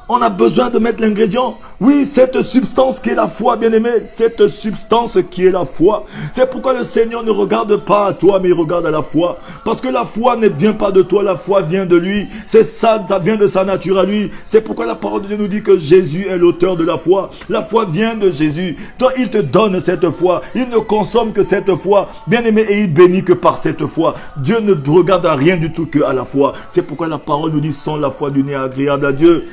On a besoin de mettre l'ingrédient. Oui, cette substance qui est la foi, bien-aimé. Cette substance qui est la foi. C'est pourquoi le Seigneur ne regarde pas à toi, mais il regarde à la foi. Parce que la foi ne vient pas de toi, la foi vient de lui. C'est ça, ça vient de sa nature à lui. C'est pourquoi la parole de Dieu nous dit que Jésus est l'auteur de la foi. La foi vient de Jésus. Donc il te donne cette foi. Il ne consomme que cette foi. Bien-aimé, et il bénit que par cette foi. Dieu ne regarde à rien du tout que à la foi. C'est pourquoi la parole nous dit sans la foi du nez agréable à Dieu.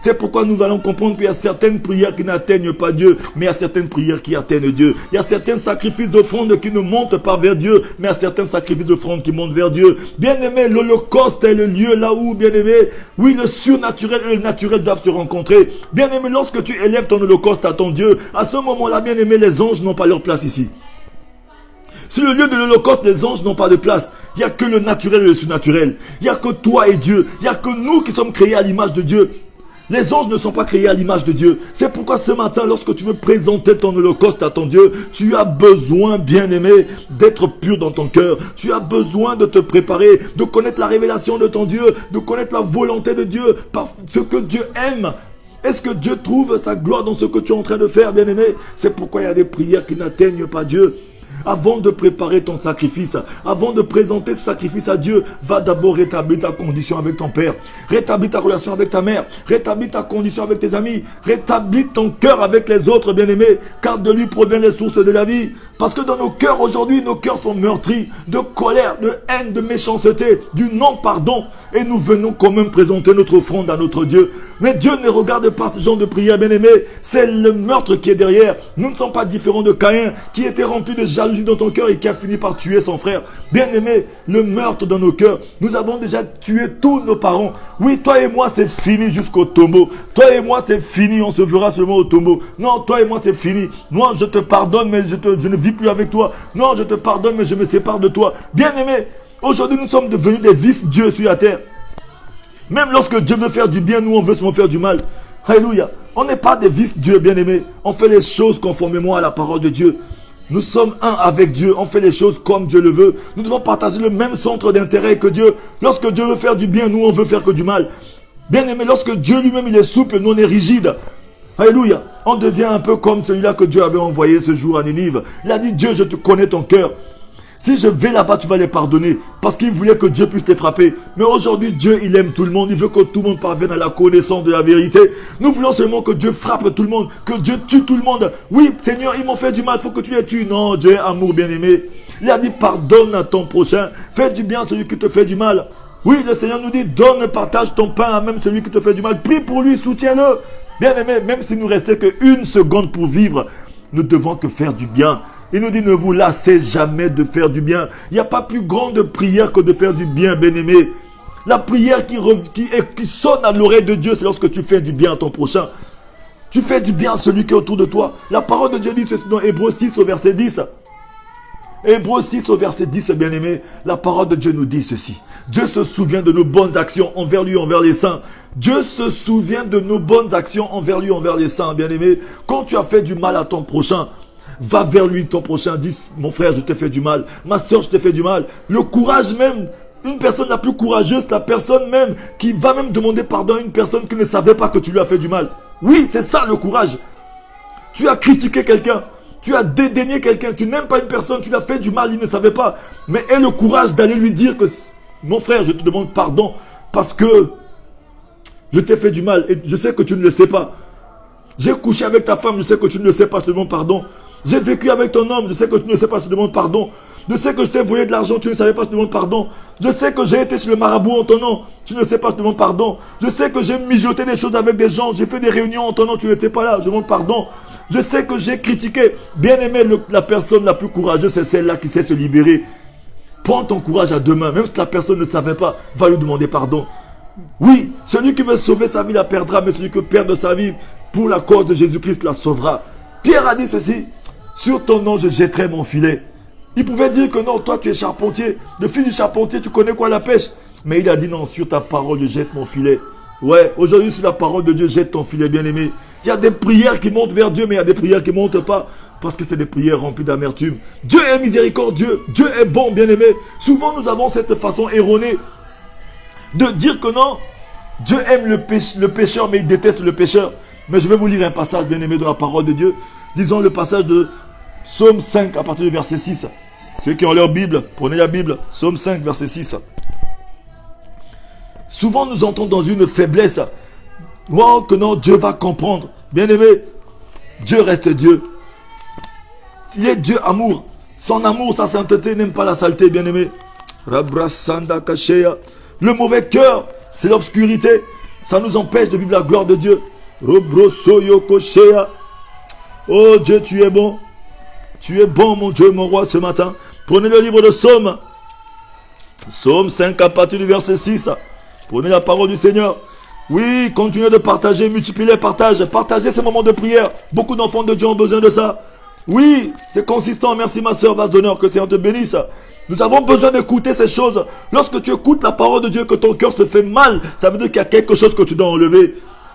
C'est pourquoi nous allons comprendre qu'il y a certaines prières qui n'atteignent pas Dieu, mais il y a certaines prières qui atteignent Dieu. Il y a certains sacrifices d'offrande qui ne montent pas vers Dieu, mais il y a certains sacrifices d'offrande qui montent vers Dieu. Bien-aimé, l'Holocauste est le lieu là où, bien-aimé, oui, le surnaturel et le naturel doivent se rencontrer. Bien-aimé, lorsque tu élèves ton Holocauste à ton Dieu, à ce moment-là, bien-aimé, les anges n'ont pas leur place ici. Sur le lieu de l'Holocauste, les anges n'ont pas de place. Il n'y a que le naturel et le surnaturel. Il n'y a que toi et Dieu. Il n'y a que nous qui sommes créés à l'image de Dieu. Les anges ne sont pas créés à l'image de Dieu. C'est pourquoi ce matin, lorsque tu veux présenter ton holocauste à ton Dieu, tu as besoin, bien-aimé, d'être pur dans ton cœur. Tu as besoin de te préparer, de connaître la révélation de ton Dieu, de connaître la volonté de Dieu, par ce que Dieu aime. Est-ce que Dieu trouve sa gloire dans ce que tu es en train de faire, bien-aimé? C'est pourquoi il y a des prières qui n'atteignent pas Dieu. Avant de préparer ton sacrifice, avant de présenter ce sacrifice à Dieu, va d'abord rétablir ta condition avec ton père, rétablis ta relation avec ta mère, rétablis ta condition avec tes amis, rétablis ton cœur avec les autres, bien-aimés, car de lui proviennent les sources de la vie. Parce que dans nos cœurs aujourd'hui, nos cœurs sont meurtris de colère, de haine, de méchanceté, du non-pardon. Et nous venons quand même présenter notre offrande à notre Dieu. Mais Dieu ne regarde pas ce genre de prière, bien-aimés. C'est le meurtre qui est derrière. Nous ne sommes pas différents de Caïn, qui était rempli de jalousie dans ton cœur et qui a fini par tuer son frère. Bien-aimés, le meurtre dans nos cœurs. Nous avons déjà tué tous nos parents. Oui, toi et moi, c'est fini jusqu'au tombeau. Toi et moi, c'est fini. On se verra seulement au tombeau. Non, toi et moi, c'est fini. Moi, je te pardonne, mais je ne vis plus avec toi. Non, je te pardonne, mais je me sépare de toi. Bien-aimé, aujourd'hui, nous sommes devenus des vice-dieux sur la terre. Même lorsque Dieu veut faire du bien, nous, on veut seulement faire du mal. Alléluia. On n'est pas des vice-dieux, bien-aimés. On fait les choses conformément à la parole de Dieu. Nous sommes un avec Dieu. On fait les choses comme Dieu le veut. Nous devons partager le même centre d'intérêt que Dieu. Lorsque Dieu veut faire du bien, nous, on veut faire que du mal. Bien-aimé, lorsque Dieu lui-même, il est souple, nous, on est rigide. Alléluia. On devient un peu comme celui-là que Dieu avait envoyé ce jour à Ninive. Il a dit, Dieu, je te connais ton cœur. Si je vais là-bas, tu vas les pardonner. Parce qu'il voulait que Dieu puisse les frapper. Mais aujourd'hui, Dieu, il aime tout le monde. Il veut que tout le monde parvienne à la connaissance de la vérité. Nous voulons seulement que Dieu frappe tout le monde. Que Dieu tue tout le monde. Oui, Seigneur, ils m'ont fait du mal. Il faut que tu les tues. Non, Dieu est amour bien-aimé. Il a dit, pardonne à ton prochain. Fais du bien à celui qui te fait du mal. Oui, le Seigneur nous dit, donne, partage ton pain à même celui qui te fait du mal. Prie pour lui, soutiens-le. Bien-aimé, même s'il nous restait qu'une seconde pour vivre, nous devons que faire du bien. Il nous dit, ne vous lassez jamais de faire du bien. Il n'y a pas plus grande prière que de faire du bien, bien-aimé. La prière qui sonne à l'oreille de Dieu, c'est lorsque tu fais du bien à ton prochain. Tu fais du bien à celui qui est autour de toi. La parole de Dieu dit ceci dans Hébreux 6 au verset 10. Hébreux 6 au verset 10, bien-aimé, la parole de Dieu nous dit ceci. Dieu se souvient de nos bonnes actions envers lui, envers les saints. Dieu se souvient de nos bonnes actions envers lui, envers les saints, bien-aimé. Quand tu as fait du mal à ton prochain, va vers lui, ton prochain, dis, mon frère, je t'ai fait du mal. Ma soeur, je t'ai fait du mal. Le courage même, une personne la plus courageuse, la personne même qui va même demander pardon à une personne qui ne savait pas que tu lui as fait du mal. Oui, c'est ça le courage. Tu as critiqué quelqu'un. Tu as dédaigné quelqu'un, tu n'aimes pas une personne, tu l'as fait du mal, il ne savait pas. Mais aie le courage d'aller lui dire que, mon frère, je te demande pardon parce que je t'ai fait du mal et je sais que tu ne le sais pas. J'ai couché avec ta femme, je sais que tu ne le sais pas, je te demande pardon. J'ai vécu avec ton homme, je sais que tu ne le sais pas, je te demande pardon. Je sais que je t'ai volé de l'argent, tu ne savais pas, je te demande pardon. Je sais que j'ai été chez le marabout en ton nom, tu ne sais pas, je te demande pardon. Je sais que j'ai mijoté des choses avec des gens, j'ai fait des réunions en ton nom, tu n'étais pas là, je demande pardon. Je sais que j'ai critiqué. Bien aimé, la personne la plus courageuse, c'est celle-là qui sait se libérer. Prends ton courage à deux mains, même si la personne ne savait pas, va lui demander pardon. Oui, celui qui veut sauver sa vie la perdra, mais celui qui perd sa vie pour la cause de Jésus-Christ la sauvera. Pierre a dit ceci, sur ton nom je jetterai mon filet. Il pouvait dire que non, toi tu es charpentier, le fils du charpentier, tu connais quoi la pêche? Mais il a dit non, sur ta parole je jette mon filet. Ouais, aujourd'hui sur la parole de Dieu, jette ton filet, bien-aimé. Il y a des prières qui montent vers Dieu, mais il y a des prières qui ne montent pas. Parce que c'est des prières remplies d'amertume. Dieu est miséricordieux, Dieu est bon, bien-aimé. Souvent nous avons cette façon erronée de dire que non, Dieu aime le pécheur, mais il déteste le pécheur. Mais je vais vous lire un passage, bien-aimé, de la parole de Dieu. Disons le passage de Psaume 5, à partir du verset 6. Ceux qui ont leur Bible, prenez la Bible. Psaume 5, verset 6. Souvent nous entrons dans une faiblesse. Oh, que non, Dieu va comprendre. Bien-aimé, Dieu reste Dieu. Il est Dieu amour. Son amour, sa sainteté n'aime pas la saleté, bien-aimé. Le mauvais cœur, c'est l'obscurité. Ça nous empêche de vivre la gloire de Dieu. Oh Dieu, tu es bon. Tu es bon, mon Dieu, mon roi, ce matin. Prenez le livre de Psaume. Psaume 5, à partir du verset 6. Prenez la parole du Seigneur. Oui, continuez de partager, multipliez les partages. Partagez ces moments de prière. Beaucoup d'enfants de Dieu ont besoin de ça. Oui, c'est consistant. Merci ma soeur, vase d'honneur, que le Seigneur te bénisse. Nous avons besoin d'écouter ces choses. Lorsque tu écoutes la parole de Dieu, que ton cœur se fait mal, ça veut dire qu'il y a quelque chose que tu dois enlever.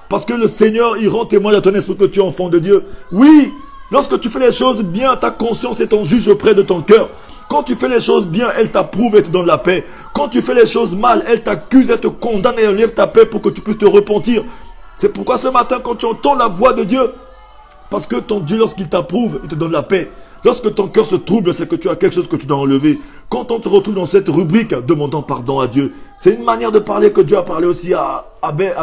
Parce que le Seigneur, il rend témoin à ton esprit que tu es enfant de Dieu. Oui, lorsque tu fais les choses bien, ta conscience est ton juge auprès de ton cœur. Quand tu fais les choses bien, elle t'approuve et te donne la paix. Quand tu fais les choses mal, elle t'accuse, elle te condamne et enlève ta paix pour que tu puisses te repentir. C'est pourquoi ce matin, quand tu entends la voix de Dieu, parce que ton Dieu, lorsqu'il t'approuve, il te donne la paix. Lorsque ton cœur se trouble, c'est que tu as quelque chose que tu dois enlever. Quand on te retrouve dans cette rubrique, demandant pardon à Dieu, c'est une manière de parler que Dieu a parlé aussi à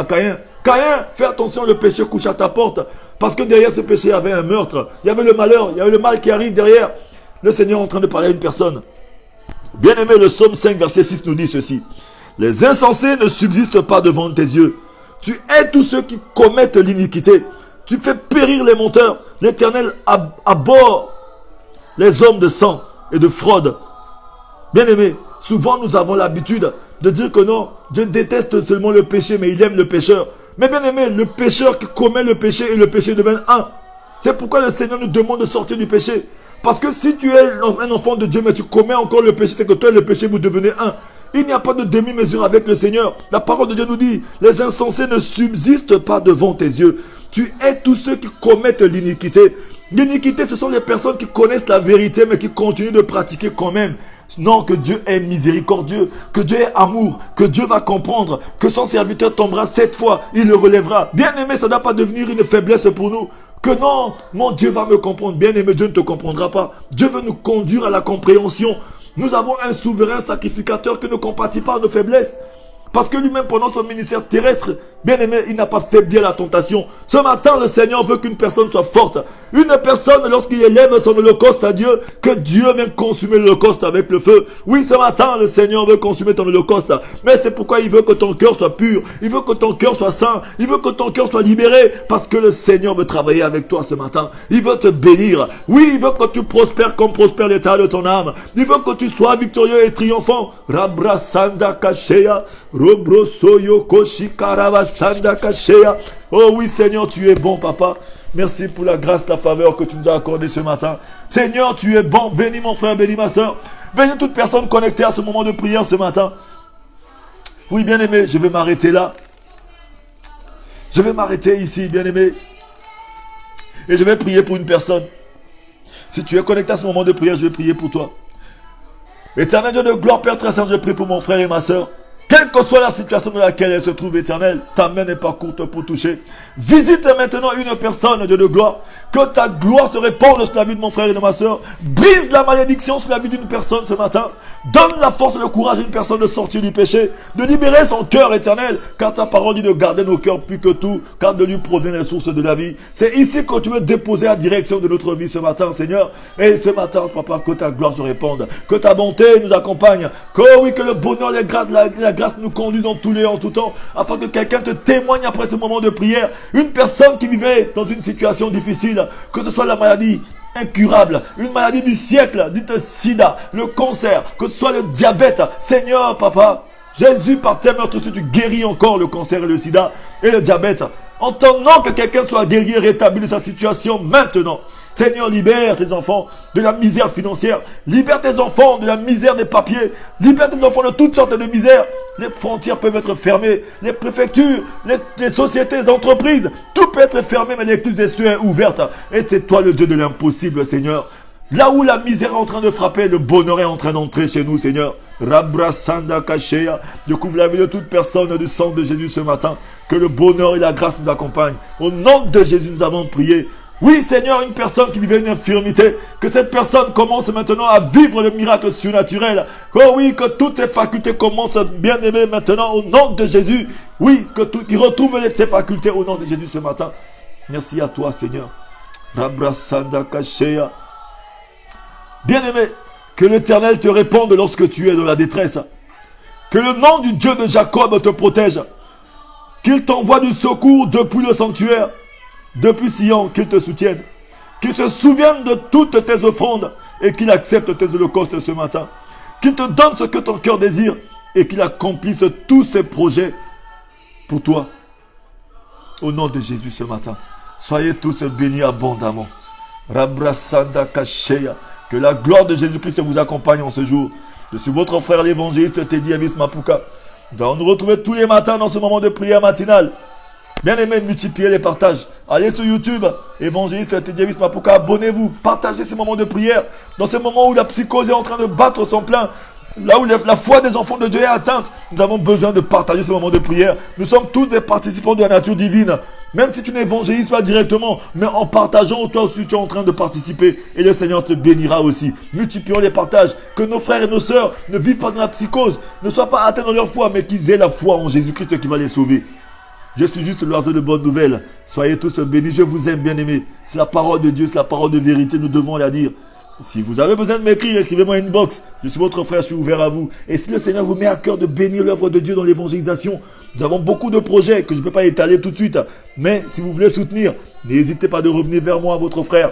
Caïn. Caïn, fais attention, le péché couche à ta porte. Parce que derrière ce péché, il y avait un meurtre. Il y avait le malheur, il y avait le mal qui arrive derrière. Le Seigneur est en train de parler à une personne. Bien aimé, le psaume 5, verset 6 nous dit ceci. Les insensés ne subsistent pas devant tes yeux. Tu hais tous ceux qui commettent l'iniquité. Tu fais périr les menteurs. L'Éternel abhorre les hommes de sang et de fraude. Bien aimé, souvent nous avons l'habitude de dire que non, Dieu déteste seulement le péché, mais il aime le pécheur. Mais bien aimé, le pécheur qui commet le péché et le péché deviennent un. C'est pourquoi le Seigneur nous demande de sortir du péché. Parce que si tu es un enfant de Dieu, mais tu commets encore le péché, c'est que toi et le péché, vous devenez un. Il n'y a pas de demi-mesure avec le Seigneur. La parole de Dieu nous dit, les insensés ne subsistent pas devant tes yeux. Tu hais tous ceux qui commettent l'iniquité. L'iniquité, ce sont les personnes qui connaissent la vérité, mais qui continuent de pratiquer quand même. Non, que Dieu est miséricordieux, que Dieu est amour, que Dieu va comprendre, que son serviteur tombera 7 fois, il le relèvera. Bien aimé, ça ne doit pas devenir une faiblesse pour nous. Que non, mon Dieu va me comprendre. Bien aimé, Dieu ne te comprendra pas. Dieu veut nous conduire à la compréhension. Nous avons un souverain sacrificateur qui ne compatit pas à nos faiblesses. Parce que lui-même, pendant son ministère terrestre, bien aimé, il n'a pas faibli à la tentation. Ce matin, le Seigneur veut qu'une personne soit forte. Une personne, lorsqu'il élève son holocauste à Dieu, que Dieu vienne consumer l'holocauste avec le feu. Oui, ce matin, le Seigneur veut consumer ton holocauste. Mais c'est pourquoi il veut que ton cœur soit pur. Il veut que ton cœur soit saint. Il veut que ton cœur soit libéré. Parce que le Seigneur veut travailler avec toi ce matin. Il veut te bénir. Oui, il veut que tu prospères comme prospère l'état de ton âme. Il veut que tu sois victorieux et triomphant. Rabra Sanda Kashea. Oh oui Seigneur, tu es bon papa. Merci pour la grâce, la faveur que tu nous as accordée ce matin. Seigneur, tu es bon. Bénis mon frère, bénis ma soeur. Bénis toute personne connectée à ce moment de prière ce matin. Oui bien aimé, je vais m'arrêter là. Je vais m'arrêter ici bien aimé. Et je vais prier pour une personne. Si tu es connecté à ce moment de prière, je vais prier pour toi. Éternel Dieu de gloire, Père très saint, je prie pour mon frère et ma soeur. Quelle que soit la situation dans laquelle elle se trouve, éternelle, ta main n'est pas courte pour toucher. Visite maintenant une personne, Dieu de gloire. Que ta gloire se répande sur la vie de mon frère et de ma soeur. Brise la malédiction sur la vie d'une personne ce matin. Donne la force et le courage à une personne de sortir du péché, de libérer son cœur éternel. Car ta parole dit de garder nos cœurs plus que tout, car de lui proviennent les sources de la vie. C'est ici que tu veux déposer la direction de notre vie ce matin, Seigneur. Et ce matin, papa, que ta gloire se répande. Que ta bonté nous accompagne. Que oui, que le bonheur, la grâce nous conduise dans tous les en tout temps, afin que quelqu'un te témoigne après ce moment de prière. Une personne qui vivait dans une situation difficile, que ce soit la maladie incurable, une maladie du siècle, dite sida, le cancer, que ce soit le diabète. Seigneur, papa, Jésus, par tes meurtres, tu guéris encore le cancer et le sida et le diabète. Entendons que quelqu'un soit guéri et rétabli de sa situation maintenant. Seigneur, libère tes enfants de la misère financière. Libère tes enfants de la misère des papiers. Libère tes enfants de toutes sortes de misères. Les frontières peuvent être fermées. Les préfectures, les sociétés, les entreprises. Tout peut être fermé, mais l'écluse des cieux est ouverte. Et c'est toi le Dieu de l'impossible, Seigneur. Là où la misère est en train de frapper, le bonheur est en train d'entrer chez nous, Seigneur. Rabra Sanda Kashea. Je couvre la vie de toute personne du sang de Jésus ce matin. Que le bonheur et la grâce nous accompagnent. Au nom de Jésus, nous avons prié. Oui, Seigneur, une personne qui vivait une infirmité, que cette personne commence maintenant à vivre le miracle surnaturel. Oh oui, que toutes ses facultés commencent bien aimées maintenant au nom de Jésus. Oui, qu'il retrouve ses facultés au nom de Jésus ce matin. Merci à toi, Seigneur. Rabra Sanda Kashea. Bien-aimé, que l'Éternel te réponde lorsque tu es dans la détresse. Que le nom du Dieu de Jacob te protège. Qu'il t'envoie du secours depuis le sanctuaire, depuis Sion, qu'il te soutienne. Qu'il se souvienne de toutes tes offrandes et qu'il accepte tes holocaustes ce matin. Qu'il te donne ce que ton cœur désire et qu'il accomplisse tous ses projets pour toi. Au nom de Jésus ce matin, soyez tous bénis abondamment. Rabrasanda Kasheya. Que la gloire de Jésus-Christ vous accompagne en ce jour. Je suis votre frère l'évangéliste Teddy Avis Mapuka. Nous allons nous retrouver tous les matins dans ce moment de prière matinale. Bien aimé, multipliez les partages. Allez sur YouTube, évangéliste Teddy Avis Mapuka, abonnez-vous, partagez ces moments de prière. Dans ces moments où la psychose est en train de battre son plein, là où la foi des enfants de Dieu est atteinte, nous avons besoin de partager ces moments de prière. Nous sommes tous des participants de la nature divine. Même si tu n'évangélises pas directement, mais en partageant, toi aussi tu es en train de participer. Et le Seigneur te bénira aussi. Multiplions les partages. Que nos frères et nos sœurs ne vivent pas dans la psychose, ne soient pas atteints dans leur foi, mais qu'ils aient la foi en Jésus-Christ qui va les sauver. Je suis juste l'oiseau de bonne nouvelle. Soyez tous bénis. Je vous aime, bien-aimés. C'est la parole de Dieu, c'est la parole de vérité. Nous devons la dire. Si vous avez besoin de m'écrire, écrivez-moi une inbox. Je suis votre frère, je suis ouvert à vous. Et si le Seigneur vous met à cœur de bénir l'œuvre de Dieu dans l'évangélisation, nous avons beaucoup de projets que je ne peux pas étaler tout de suite. Mais si vous voulez soutenir, n'hésitez pas de revenir vers moi, votre frère.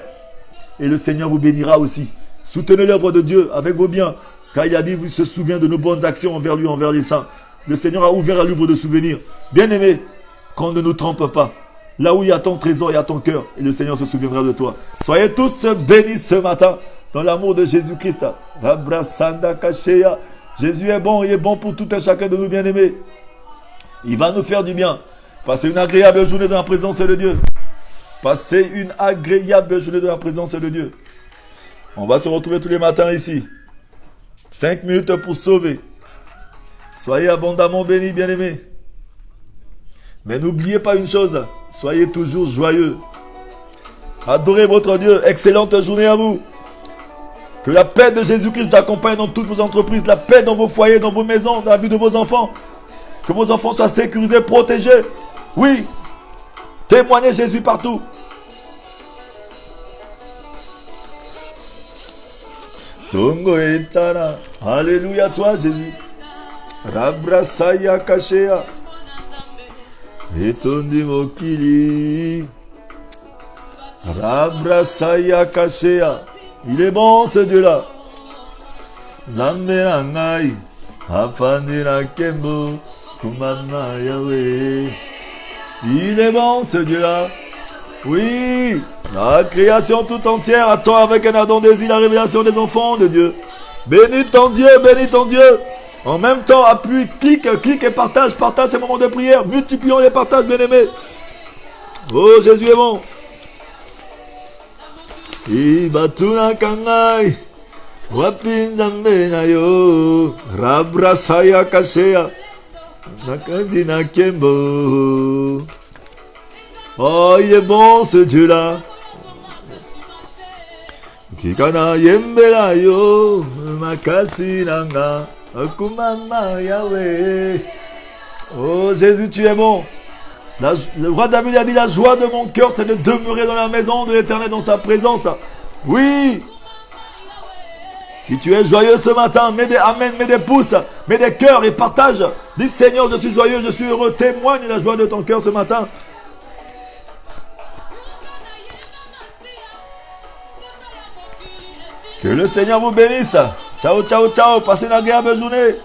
Et le Seigneur vous bénira aussi. Soutenez l'œuvre de Dieu avec vos biens. Car il a dit, il se souvient de nos bonnes actions envers lui, envers les saints. Le Seigneur a ouvert un livre de souvenirs. Bien-aimé, qu'on ne nous trompe pas. Là où il y a ton trésor, il y a ton cœur. Et le Seigneur se souviendra de toi. Soyez tous bénis ce matin. Dans l'amour de Jésus-Christ. Rabrasanda Kasheya. Jésus est bon, il est bon pour tout un chacun de nous, bien-aimés. Il va nous faire du bien. Passez une agréable journée dans la présence de Dieu. Passez une agréable journée dans la présence de Dieu. On va se retrouver tous les matins ici. 5 minutes pour sauver. Soyez abondamment bénis, bien-aimés. Mais n'oubliez pas une chose. Soyez toujours joyeux. Adorez votre Dieu. Excellente journée à vous. Que la paix de Jésus-Christ vous accompagne dans toutes vos entreprises, la paix dans vos foyers, dans vos maisons, dans la vie de vos enfants. Que vos enfants soient sécurisés, protégés. Oui, témoignez Jésus partout. Tongo etana, alléluia toi Jésus. Rabrasaya Kasheya. Etondi mokili. Rabrasaya Kasheya. Il est bon ce Dieu-là. Zamberangai, Afandira Kembo, Kumama Yahweh. Il est bon ce Dieu-là. Oui, la création tout entière attend avec un ardent désir la révélation des enfants de Dieu. Bénis ton Dieu, bénis ton Dieu. En même temps, appuie, clique et partage ces moments de prière. Multiplions les partages, bien-aimés. Oh, Jésus est bon. Ibatuna kangai wapinzambe na yo rabrasaya kasheya nakandina kembo. Oh, il est bon ce Dieu-là. Kikana yembela yo makasi nanga akumama Yahweh. Oh Jésus, tu es bon. Le roi David a dit, la joie de mon cœur, c'est de demeurer dans la maison de l'Éternel, dans sa présence. Oui. Si tu es joyeux ce matin, mets des amen, mets des pouces, mets des cœurs et partage. Dis Seigneur, je suis joyeux, je suis heureux. Témoigne la joie de ton cœur ce matin. Que le Seigneur vous bénisse. Ciao, ciao, ciao. Passez une agréable journée.